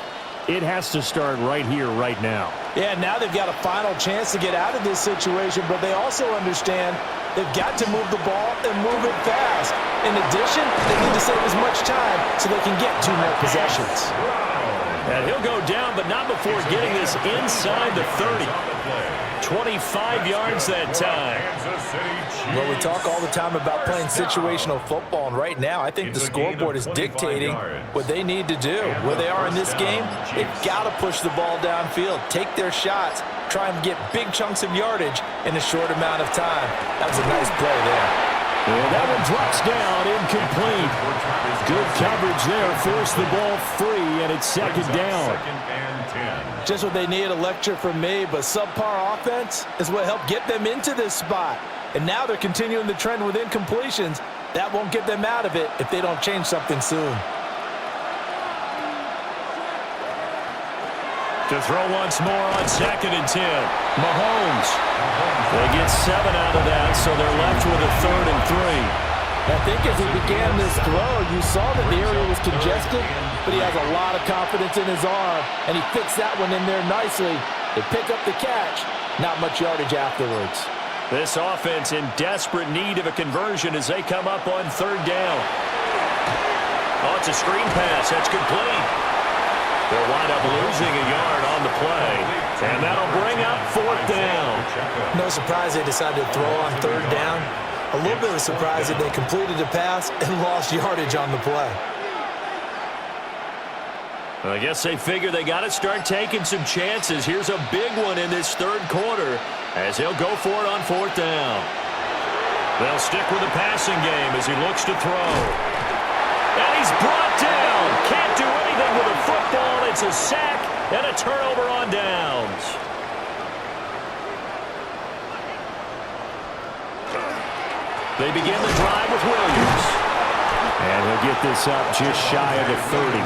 it has to start right here, right now. Yeah, now they've got a final chance to get out of this situation, but they also understand they've got to move the ball and move it fast. In addition, they need to save as much time so they can get 2 more possessions. And he'll go down, but not before getting this inside the 30. 25 yards that time. Well, we talk all the time about playing situational football, and right now I think the scoreboard is dictating what they need to do. Where they are in this game, they've got to push the ball downfield, take their shots, try and get big chunks of yardage in a short amount of time. That was a nice play there. And that one drops down, incomplete. Good coverage there, forced the ball free, and it's 2nd down. Just what they need, a lecture from me, but subpar offense is what helped get them into this spot. And now they're continuing the trend with incompletions. That won't get them out of it if they don't change something soon. To throw once more on 2nd and 10. Mahomes. They get 7 out of that, so they're left with a 3rd and 3. I think as he began this throw, you saw that the area was congested, but he has a lot of confidence in his arm, and he fits that one in there nicely. They pick up the catch, not much yardage afterwards. This offense in desperate need of a conversion as they come up on 3rd down. Oh, it's a screen pass. That's complete. They'll wind up losing a yard on the play, and that'll bring up 4th down. No surprise they decided to throw on 3rd down. A little bit of a surprise that they completed the pass and lost yardage on the play. I guess they figure they got to start taking some chances. Here's a big one in this 3rd quarter as he'll go for it on 4th down. They'll stick with the passing game as he looks to throw. And he's brought down. Can't do anything with a football. It's a sack and a turnover on downs. They begin the drive with Williams. And he'll get this up just shy of the 30.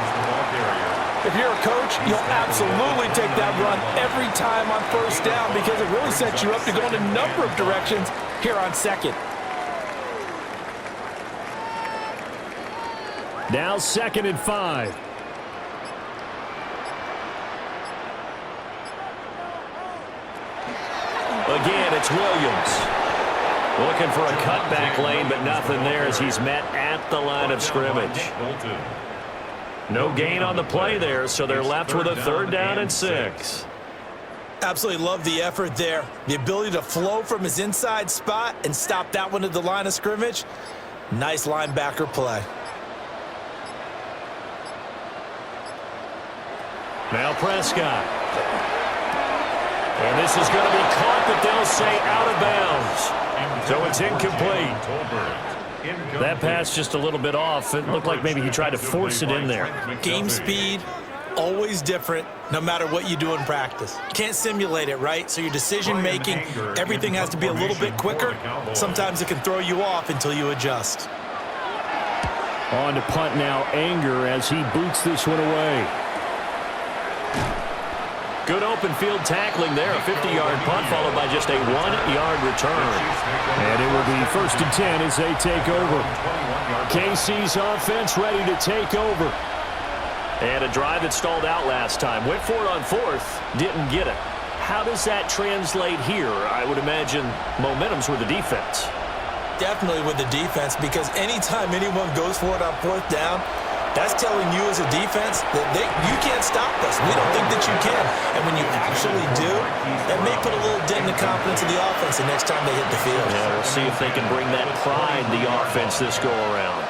If you're a coach, you'll absolutely take that run every time on first down because it really sets you up to go in a number of directions here on second. Now 2nd and 5. Again, it's Williams. Looking for a cutback lane, but nothing there as he's met at the line of scrimmage. No gain on the play there, so they're left with a 3rd down and 6. Absolutely love the effort there. The ability to flow from his inside spot and stop that one at the line of scrimmage. Nice linebacker play. Now Prescott. And this is going to be caught, but they'll say out of bounds. So it's incomplete. That pass just a little bit off. It looked like maybe he tried to force it in there. Game speed, always different, no matter what you do in practice. You can't simulate it, right? So your decision-making, everything has to be a little bit quicker. Sometimes it can throw you off until you adjust. On to punt now, Anger as he boots this one away. Good open field tackling there. A 50-yard punt followed by just a 1-yard return. And it will be 1st and 10 as they take over. KC's offense ready to take over. And a drive that stalled out last time. Went for it on 4th. Didn't get it. How does that translate here? I would imagine momentum's with the defense. Definitely with the defense, because anytime anyone goes for it on 4th down, that's telling you as a defense that you can't stop us. We don't think that you can. And when you actually do, that may put a little dent in the confidence of the offense the next time they hit the field. Yeah, we'll see if they can bring that pride in the offense this go-around.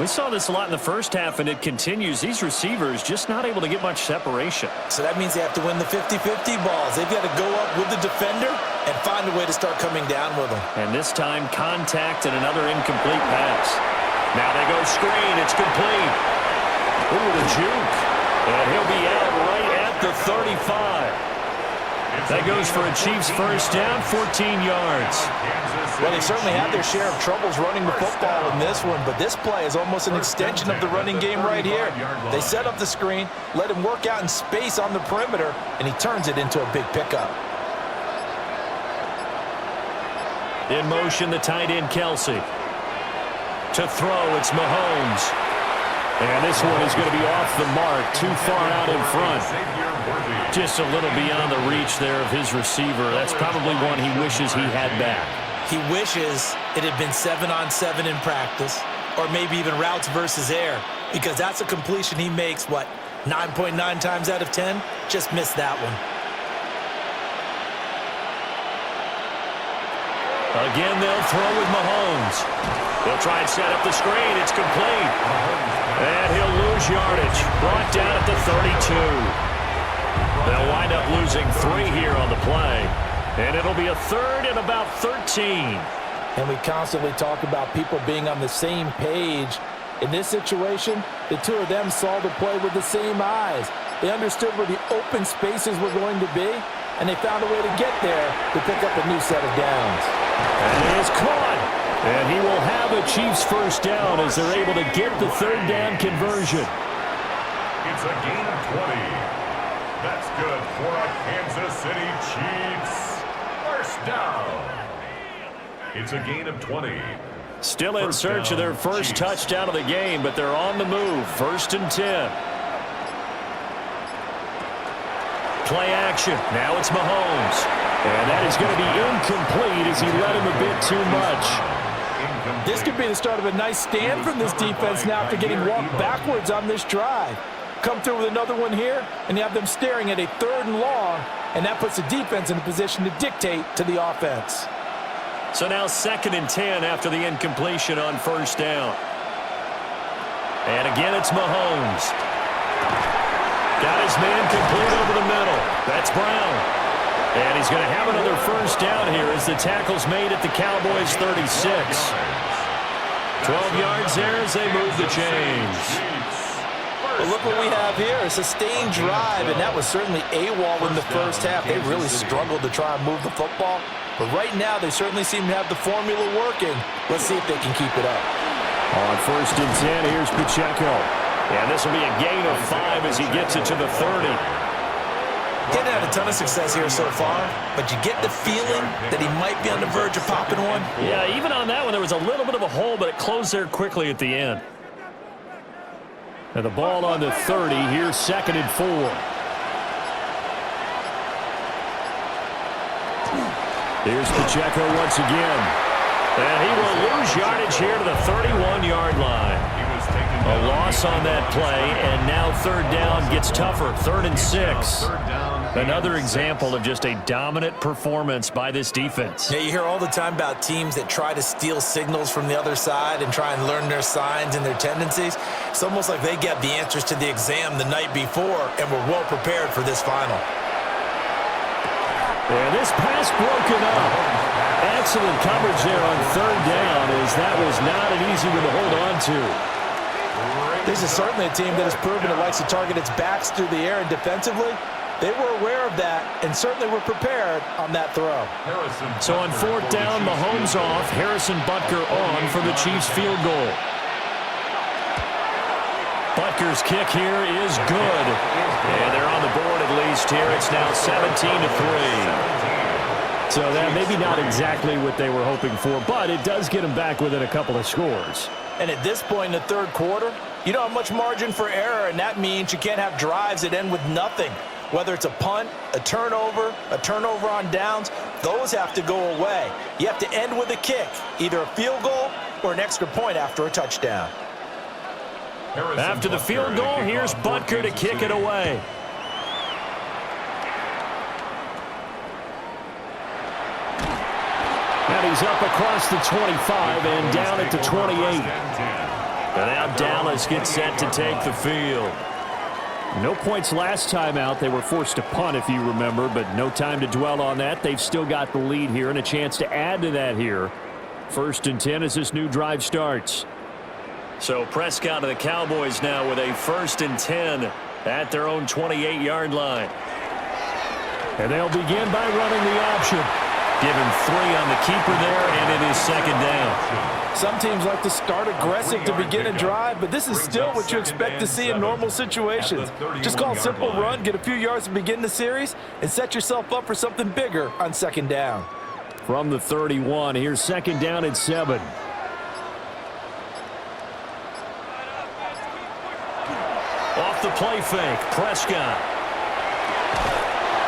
We saw this a lot in the first half, and it continues. These receivers just not able to get much separation. So that means they have to win the 50-50 balls. They've got to go up with the defender and find a way to start coming down with them. And this time, contact and another incomplete pass. Now they go screen. It's complete. Ooh, the juke. And he'll be out right at the 35. That goes for a Chiefs first down, 14 yards. Well, they certainly had their share of troubles running the football in this one, but this play is almost an extension of the running game right here. They set up the screen, let him work out in space on the perimeter, and he turns it into a big pickup. In motion, the tight end, Kelsey. To throw, it's Mahomes. And this one is going to be off the mark, too far out in front. Just a little beyond the reach there of his receiver. That's probably one he wishes he had back. He wishes it had been 7-on-7 in practice, or maybe even routes versus air, because that's a completion he makes, 9.9 times out of 10? Just missed that one. Again, they'll throw with Mahomes. They'll try and set up the screen. It's complete. And he'll lose yardage. Brought down at the 32. They'll wind up losing 3 here on the play. And it'll be a 3rd and about 13. And we constantly talk about people being on the same page. In this situation, the two of them saw the play with the same eyes. They understood where the open spaces were going to be, and they found a way to get there to pick up a new set of downs. And he is caught. And he will have a Chiefs first down as they're able to get the 3rd down conversion. It's a gain of 20. That's good for a Kansas City Chiefs first down. It's a gain of 20. Still in search of their first touchdown of the game, but they're on the move. 1st and 10. Play action. Now it's Mahomes. And that is going to be incomplete as he led him a bit too much. This could be the start of a nice stand from this defense now after getting walked backwards on this drive. Come through with another one here, and you have them staring at a 3rd and long, and that puts the defense in a position to dictate to the offense. So now 2nd and 10 after the incompletion on first down. And again, it's Mahomes. Got his man complete over the middle. That's Brown. And he's going to have another first down here as the tackle's made at the Cowboys 36. 12 yards there as they move the chains. Well, look what we have here, a sustained drive, and that was certainly AWOL in the first half. They really struggled to try and move the football, but right now they certainly seem to have the formula working. Let's see if they can keep it up. On 1st and 10, here's Pacheco. And this will be a gain of 5 as he gets it to the 30. Didn't have a ton of success here so far, but you get the feeling that he might be on the verge of popping one. Yeah, even on that one, there was a little bit of a hole, but it closed there quickly at the end. And the ball on the 30. Here's 2nd and 4. Here's Pacheco once again. And he will lose yardage here to the 31-yard line. A loss on that play, and now 3rd down gets tougher. 3rd and 6. Another example of just a dominant performance by this defense. Yeah, you hear all the time about teams that try to steal signals from the other side and try and learn their signs and their tendencies. It's almost like they get the answers to the exam the night before and were well prepared for this final. And this pass broken up. Excellent coverage there on 3rd down, as that was not an easy one to hold on to. This is certainly a team that has proven it likes to target its backs through the air, and defensively, they were aware of that and certainly were prepared on that throw. So on 4th down, Mahomes off, Harrison Butker on for the Chiefs field goal. Butker's kick here is good. And they're on the board at least here. It's now 17-3. So that maybe not exactly what they were hoping for, but it does get them back within a couple of scores. And at this point in the 3rd quarter, you don't have much margin for error, and that means you can't have drives that end with nothing. Whether it's a punt, a turnover on downs, those have to go away. You have to end with a kick, either a field goal or an extra point after a touchdown. After the field goal, here's Butker to kick it away. And he's up across the 25 and down at the 28. And now Dallas gets set to take the field. No points last time out. They were forced to punt, if you remember, but no time to dwell on that. They've still got the lead here and a chance to add to that here. 1st and 10 as this new drive starts. So Prescott and the Cowboys now with a 1st and 10 at their own 28-yard line. And they'll begin by running the option. Given 3 on the keeper there, and it is 2nd down. Some teams like to start aggressive to begin a drive, but this is still what you expect to see in normal situations. Just call a simple run, get a few yards to begin the series, and set yourself up for something bigger on 2nd down. From the 31, here's 2nd down and 7. Off the play fake, Prescott.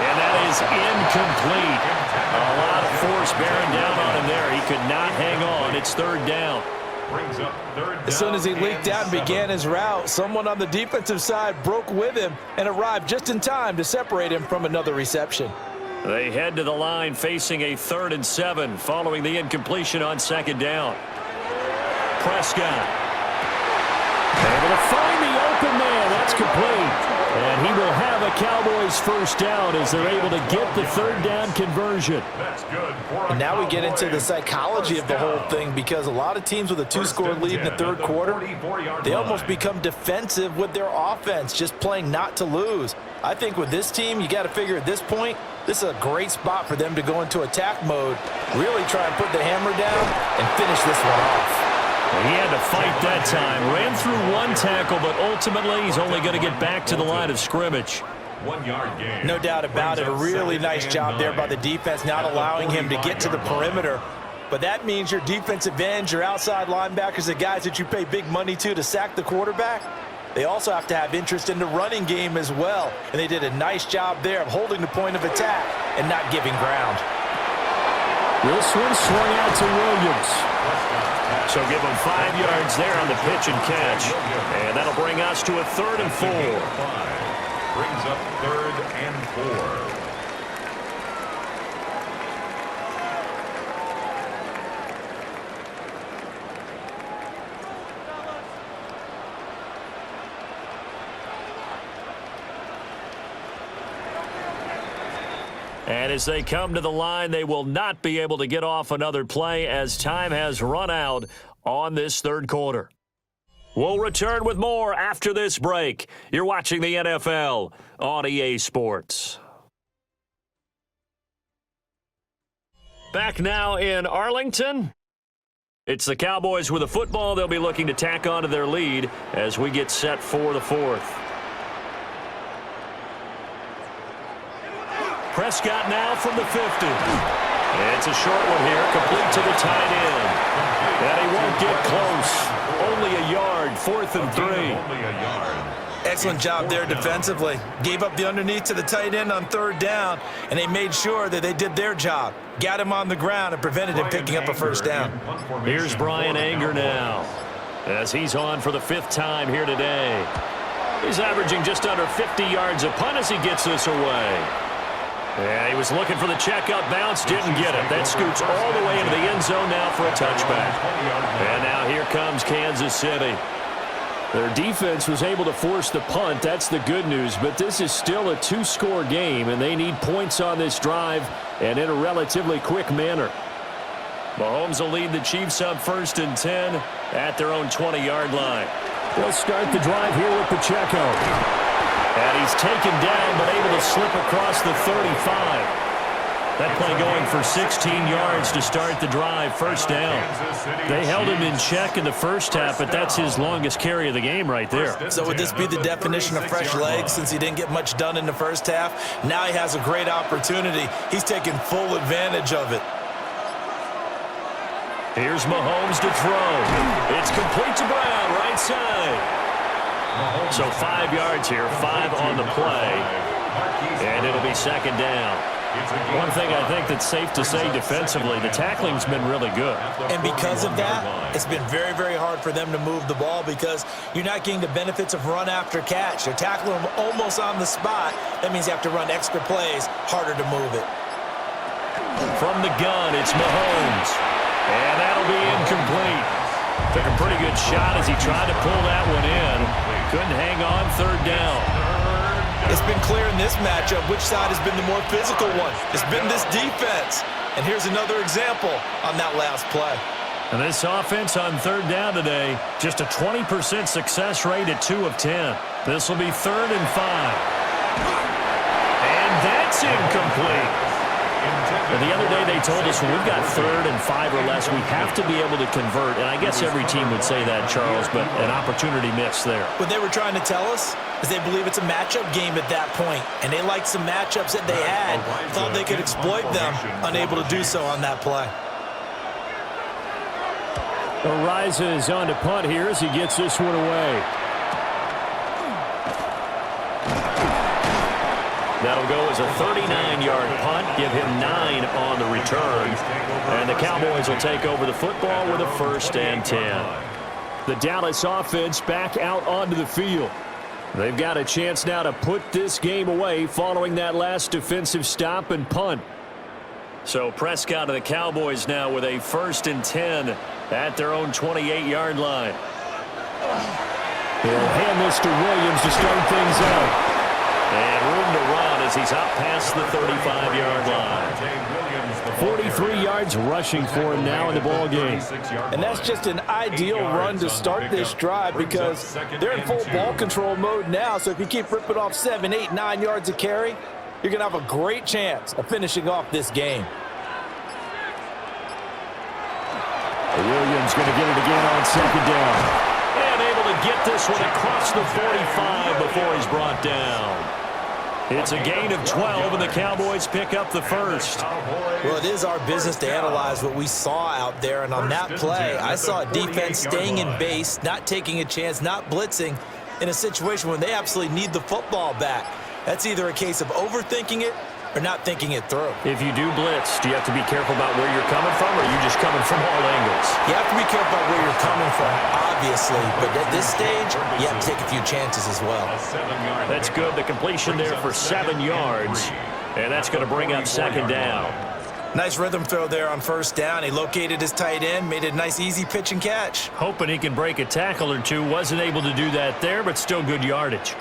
And that is incomplete. A lot of force bearing down on him there. He could not hang on. It's 3rd down. As soon as he leaked out and began his route, someone on the defensive side broke with him and arrived just in time to separate him from another reception. They head to the line facing a 3rd and 7 following the incompletion on 2nd down. Prescott. Able to find the open man. That's complete. And he will have a Cowboys 1st down as they're able to get the 3rd down conversion. And now we get into the psychology of the whole thing, because a lot of teams with a 2-score lead in the 3rd quarter, they almost become defensive with their offense, just playing not to lose. I think with this team, you got to figure at this point, this is a great spot for them to go into attack mode, really try and put the hammer down and finish this one off. He had to fight that time. Ran through 1 tackle, but ultimately he's only going to get back to the line of scrimmage. 1 yard gain. No doubt about it. A really nice job there by the defense, not allowing him to get to the perimeter. But that means your defensive ends, your outside linebackers, the guys that you pay big money to sack the quarterback, they also have to have interest in the running game as well. And they did a nice job there of holding the point of attack and not giving ground. This one swung out to Williams. So give him 5 yards there on the pitch and catch. And that'll bring us to a 3rd and 4. Brings up 3rd and 4. And as they come to the line, they will not be able to get off another play as time has run out on this 3rd quarter. We'll return with more after this break. You're watching the NFL on EA Sports. Back now in Arlington. It's the Cowboys with the football. They'll be looking to tack on to their lead as we get set for the fourth. Prescott now from the 50. It's a short one here, complete to the tight end. And he won't get close. Only a yard, 4th and 3. Excellent job there defensively. Gave up the underneath to the tight end on 3rd down, and they made sure that they did their job. Got him on the ground and prevented him picking up a 1st down. Here's Brian Anger now as he's on for the 5th time here today. He's averaging just under 50 yards a punt as he gets this away. Yeah, he was looking for the checkup bounce, didn't get it. That scoots all the way into the end zone now for a touchback. And now here comes Kansas City. Their defense was able to force the punt. That's the good news. But this is still a 2-score game, and they need points on this drive and in a relatively quick manner. Mahomes will lead the Chiefs up 1st and 10 at their own 20-yard line. They'll start the drive here with Pacheco. And he's taken down, but able to slip across the 35. That play going for 16 yards to start the drive, 1st down. They held him in check in the first half, but that's his longest carry of the game right there. So would this be the definition of fresh legs since he didn't get much done in the first half? Now he has a great opportunity. He's taking full advantage of it. Here's Mahomes to throw. It's complete to Brown, right side. So 5 yards here, 5 on the play, and it'll be 2nd down. One thing I think that's safe to say defensively, the tackling's been really good. And because of that, it's been very, very hard for them to move the ball because you're not getting the benefits of run after catch. They're tackling them almost on the spot. That means you have to run extra plays, harder to move it. From the gun, it's Mahomes, and that'll be incomplete. Took a pretty good shot as he tried to pull that one in. Couldn't hang on, 3rd down. It's been clear in this matchup which side has been the more physical one. It's been this defense. And here's another example on that last play. And this offense on 3rd down today, just a 20% success rate at 2 of 10. This will be 3rd and 5. And that's incomplete. And the other day they told us when we've got 3rd and 5 or less, we have to be able to convert. And I guess every team would say that, Charles, but an opportunity missed there. What they were trying to tell us is they believe it's a matchup game at that point, and they liked some matchups that they had, thought they could exploit them, unable to do so on that play. Ariza is on to punt here as he gets this one away. That'll go as a 39-yard punt, give him 9 on the return. And the Cowboys will take over the football with a 1st and 10. The Dallas offense back out onto the field. They've got a chance now to put this game away following that last defensive stop and punt. So Prescott of the Cowboys now with a 1st and 10 at their own 28-yard line. They'll hand this to Williams to start things out. And room to run as he's out past the 35-yard line. 43 yards rushing for him now in the ball game. And that's just an ideal run to start this drive because they're in full ball control mode now. So if you keep ripping off 7, 8, 9 yards of carry, you're going to have a great chance of finishing off this game. Williams going to get it again on 2nd down. And able to get this one across the 45 before he's brought down. It's a gain of 12, and the Cowboys pick up the 1st. Well, it is our business to analyze what we saw out there, and on that play, I saw a defense staying in base, not taking a chance, not blitzing in a situation when they absolutely need the football back. That's either a case of overthinking it or not thinking it through. If you do blitz, do you have to be careful about where you're coming from, or are you just coming from all angles? You have to be careful about where you're coming from, obviously, but at this stage, you have to take a few chances as well. That's good. The completion there for 7 yards, and that's going to bring up 2nd down. Nice rhythm throw there on 1st down. He located his tight end, made a nice easy pitch and catch. Hoping he can break a tackle or two. Wasn't able to do that there, but still good yardage.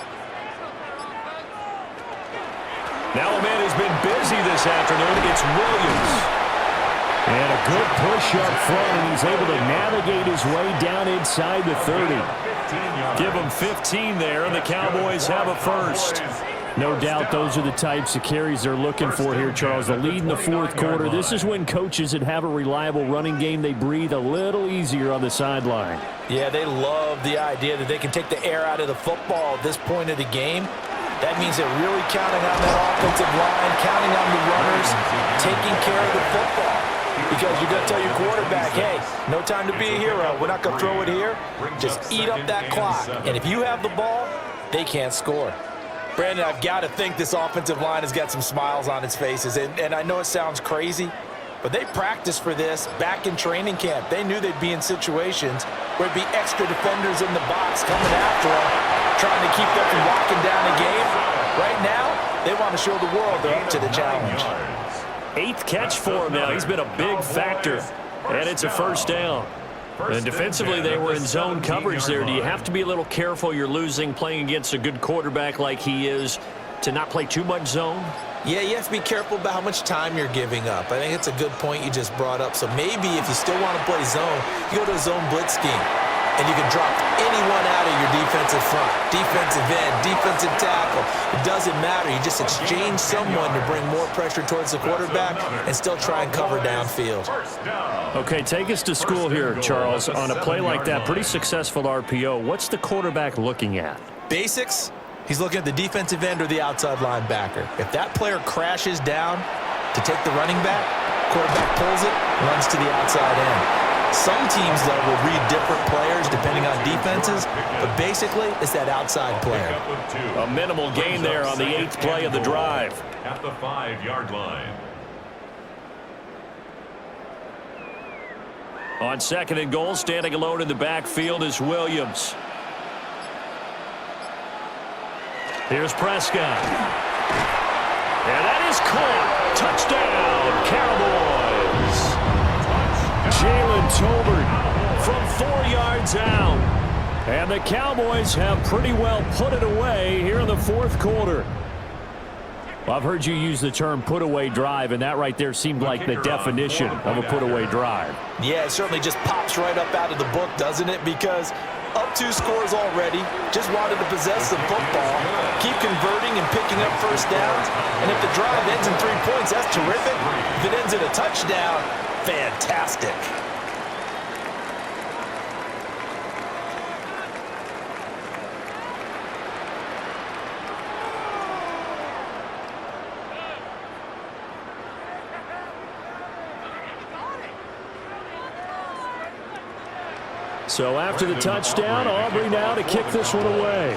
Now a man who's been busy this afternoon. It's Williams. And a good push up front, and he's able to navigate his way down inside the 30. Give him 15 there, and the Cowboys have a 1st. No doubt those are the types of carries they're looking for here, Charles. The lead in the fourth quarter. This is when coaches that have a reliable running game, they breathe a little easier on the sideline. Yeah, they love the idea that they can take the air out of the football at this point of the game. That means they're really counting on that offensive line, counting on the runners, taking care of the football. Because you're going to tell your quarterback, hey, no time to be a hero. We're not going to throw it here. Just eat up that clock. And if you have the ball, they can't score. Brandon, I've got to think this offensive line has got some smiles on its faces. And I know it sounds crazy, but they practiced for this back in training camp. They knew they'd be in situations where it'd be extra defenders in the box coming after them, trying to keep them from locking down a game. Right now, they want to show the world they're up to the challenge. 8th catch for him now. He's been a big factor, and it's a first down. And defensively, they were in zone coverage there. Do you have to be a little careful you're losing playing against a good quarterback like he is to not play too much zone? Yeah, you have to be careful about how much time you're giving up. I think it's a good point you just brought up. So maybe if you still want to play zone, you go to a zone blitz scheme. And you can drop anyone out of your defensive front, defensive end, defensive tackle. It doesn't matter. You just exchange someone to bring more pressure towards the quarterback and still try and cover downfield. Okay, take us to school here, Charles. On a play like that, pretty successful RPO. What's the quarterback looking at? Basics, he's looking at the defensive end or the outside linebacker. If that player crashes down to take the running back, quarterback pulls it, runs to the outside end. Some teams, though, will read different players depending on defenses, but basically it's that outside player. A minimal gain there on the 8th play of the drive. At the 5-yard line. On 2nd and goal, standing alone in the backfield is Williams. Here's Prescott. And that is caught. Touchdown, Cowboys. Jalen Tolbert from 4 yards out. And the Cowboys have pretty well put it away here in the fourth quarter. Well, I've heard you use the term put-away drive, and that right there seemed like the definition of a put-away drive. Yeah, it certainly just pops right up out of the book, doesn't it? Because up 2 scores already, just wanted to possess the football, keep converting and picking up first downs. And if the drive ends in 3 points, that's terrific. If it ends in a touchdown, fantastic. So after the touchdown, Aubrey now to kick this one away.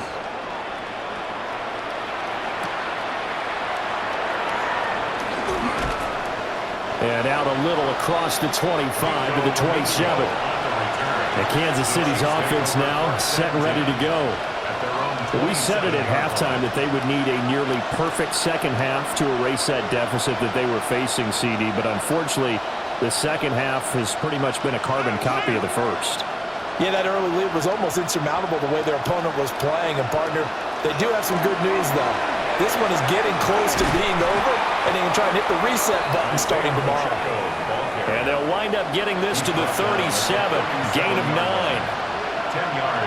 And out a little across the 25 to the 27. And Kansas City's offense now set and ready to go. We said it at halftime that they would need a nearly perfect second half to erase that deficit that they were facing, CD. But unfortunately, the second half has pretty much been a carbon copy of the first. Yeah, that early lead was almost insurmountable the way their opponent was playing. And, partner, they do have some good news, though. This one is getting close to being over, and they can try and hit the reset button starting tomorrow. And they'll wind up getting this to the 37, gain of 9.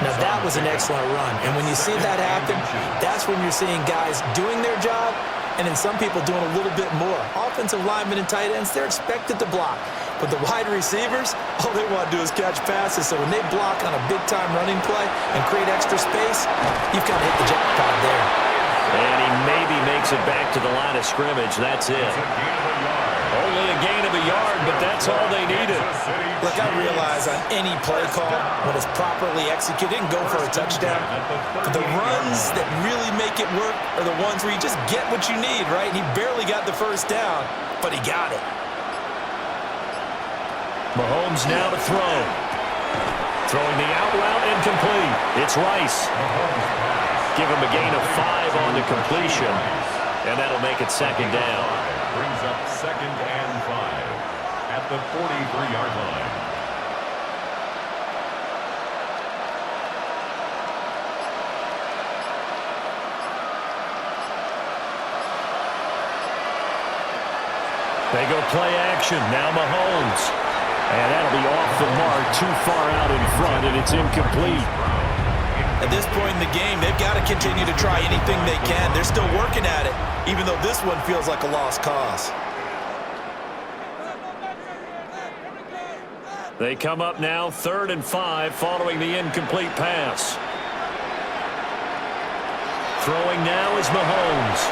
Now, that was an excellent run. And when you see that happen, that's when you're seeing guys doing their job and then some people doing a little bit more. Offensive linemen and tight ends, they're expected to block. But the wide receivers, all they want to do is catch passes. So when they block on a big-time running play and create extra space, you've got to hit the jackpot there. And he maybe makes it back to the line of scrimmage. That's it. Only a gain of a yard, but that's all they needed. Look, I realize on any play call, when it's properly executed, and go for a touchdown. But the runs that really make it work are the ones where you just get what you need, right? He barely got the first down, but he got it. Mahomes now to throw. Throwing the out route incomplete. It's Rice. Give him a gain of 5 on the completion, and that'll make it second down. Brings up 2nd and 5 at the 43-yard line. They go play action. Now Mahomes. And that'll be off the mark, too far out in front, and it's incomplete. At this point in the game, they've got to continue to try anything they can. They're still working at it, even though this one feels like a lost cause. They come up now 3rd and 5 following the incomplete pass. Throwing now is Mahomes.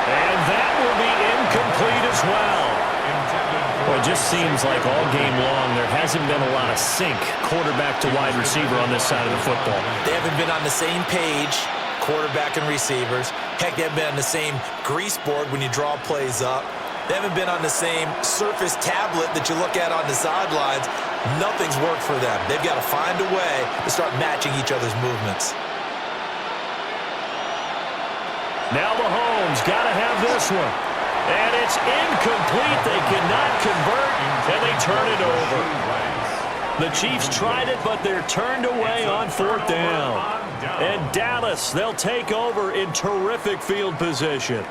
And that will be incomplete as well. Well, it just seems like all game long there hasn't been a lot of sync quarterback to wide receiver on this side of the football. They haven't been on the same page, quarterback and receivers. Heck, they haven't been on the same grease board when you draw plays up. They haven't been on the same surface tablet that you look at on the sidelines. Nothing's worked for them. They've got to find a way to start matching each other's movements. Now Mahomes got to have this one. And it's incomplete. They cannot convert, and they turn it over. The Chiefs tried it, but they're turned away on 4th down. And Dallas, they'll take over in terrific field position.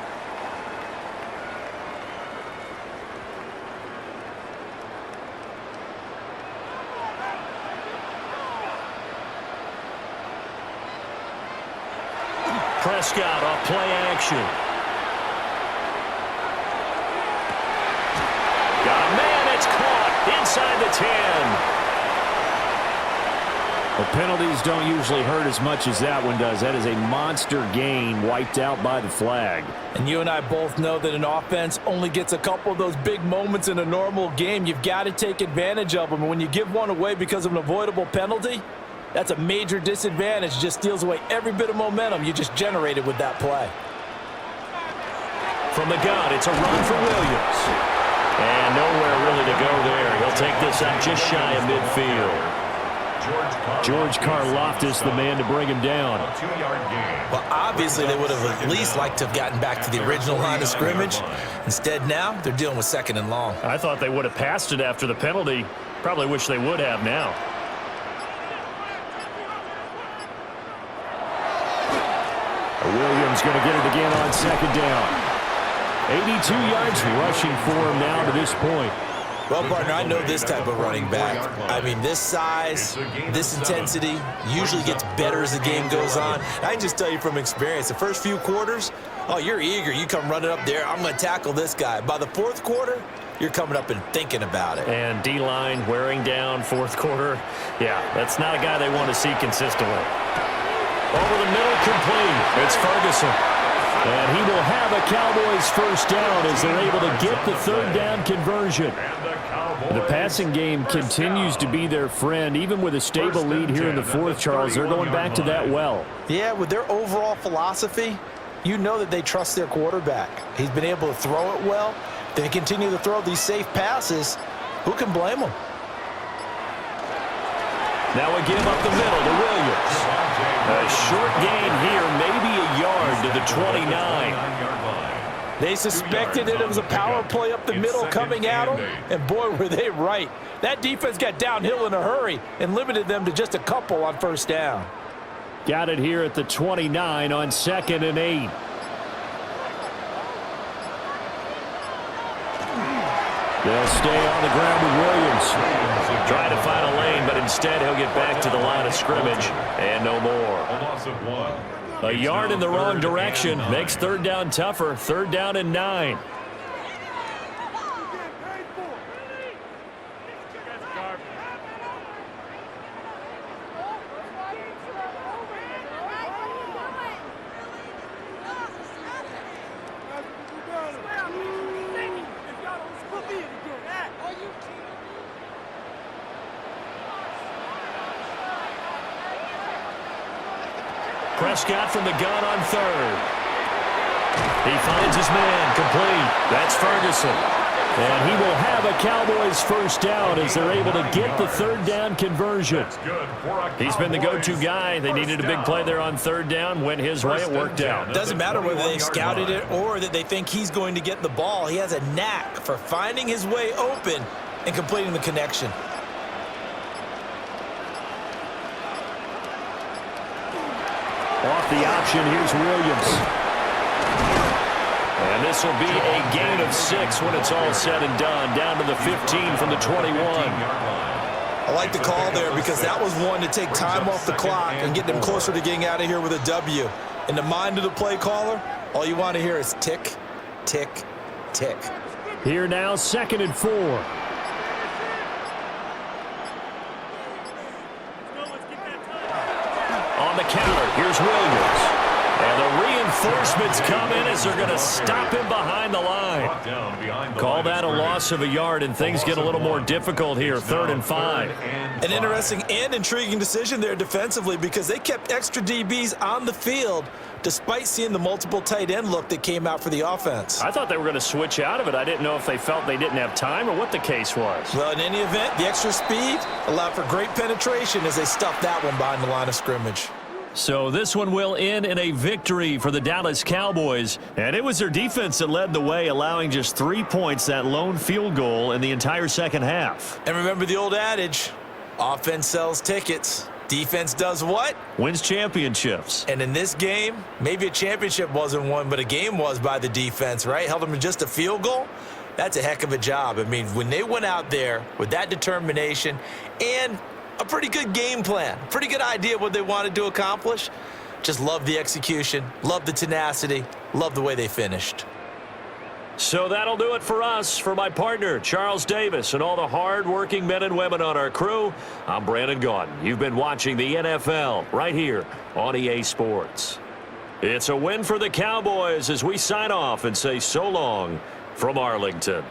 Prescott off play action. Got a man, it's caught inside the 10. The penalties don't usually hurt as much as that one does. That is a monster gain wiped out by the flag. And you and I both know that an offense only gets a couple of those big moments in a normal game. You've got to take advantage of them. And when you give one away because of an avoidable penalty, that's a major disadvantage. Just steals away every bit of momentum you just generated with that play. From the gun, it's a run for Williams. And nowhere really to go there. He'll take this up just shy of midfield. George Karlaftis, the man to bring him down. Well, obviously they would have at least liked to have gotten back to the original line of scrimmage. Instead now, they're dealing with 2nd and long. I thought they would have passed it after the penalty. Probably wish they would have now. Williams going to get it again on 2nd down. 82 yards rushing for him now to this point. Well, partner, I know this type of running back. I mean, this size, this intensity usually gets better as the game goes on. I can just tell you from experience, the first few quarters, oh, you're eager. You come running up there, I'm going to tackle this guy. By the 4th quarter, you're coming up and thinking about it. And D-line wearing down 4th quarter. Yeah, that's not a guy they want to see consistently. Over the middle, complete. It's Ferguson. And he will have a Cowboys first down as they're able to get the 3rd down conversion. The passing game continues to be their friend. Even with a stable lead here in the 4th, Charles, they're going back to that well. Yeah, with their overall philosophy, you know that they trust their quarterback. He's been able to throw it well. They continue to throw these safe passes. Who can blame them? Now a give up the middle to Williams. A short gain here, maybe a yard to the 29. They suspected that it was a power play up the middle coming at them, and boy, were they right. That defense got downhill in a hurry and limited them to just a couple on 1st down. Got it here at the 29 on 2nd and 8. They'll stay on the ground with Williams. Trying to find a lane, but instead he'll get back to the line of scrimmage and no more. A yard in the wrong direction makes 3rd down tougher. 3rd down and 9. Prescott from the gun on 3rd. He finds his man, complete. That's Ferguson. And he will have a Cowboys first down as they're able to get the 3rd down conversion. He's been the go-to guy. They needed a big play there on 3rd down. Went his way. It worked out. Doesn't matter whether they scouted it or that they think he's going to get the ball. He has a knack for finding his way open and completing the connection. Off the option, here's Williams. And this will be a gain of 6 when it's all said and done. Down to the 15 from the 21. I like the call there because that was one to take time off the clock and get them closer to getting out of here with a W. In the mind of the play caller, all you want to hear is tick, tick, tick. Here now, 2nd and 4. On the counter, here's Williams. And the reinforcements come in as they're going to stop him behind the line. Call that a loss of a yard, and things get a little more difficult here, 3rd and 5. An interesting and intriguing decision there defensively because they kept extra DBs on the field despite seeing the multiple tight end look that came out for the offense. I thought they were going to switch out of it. I didn't know if they felt they didn't have time or what the case was. Well, in any event, the extra speed allowed for great penetration as they stuffed that one behind the line of scrimmage. So this one will end in a victory for the Dallas Cowboys. And it was their defense that led the way, allowing just 3 points, that lone field goal in the entire second half. And remember the old adage, offense sells tickets. Defense does what? Wins championships. And in this game, maybe a championship wasn't won, but a game was by the defense, right? Held them to just a field goal. That's a heck of a job. I mean, when they went out there with that determination and a pretty good game plan, pretty good idea what they wanted to accomplish, just love the execution, love the tenacity, love the way they finished. So that'll do it for us. For my partner, Charles Davis, and all the hard-working men and women on our crew, I'm Brandon Gaudin. You've been watching the NFL right here on EA Sports. It's a win for the Cowboys as we sign off and say so long from Arlington.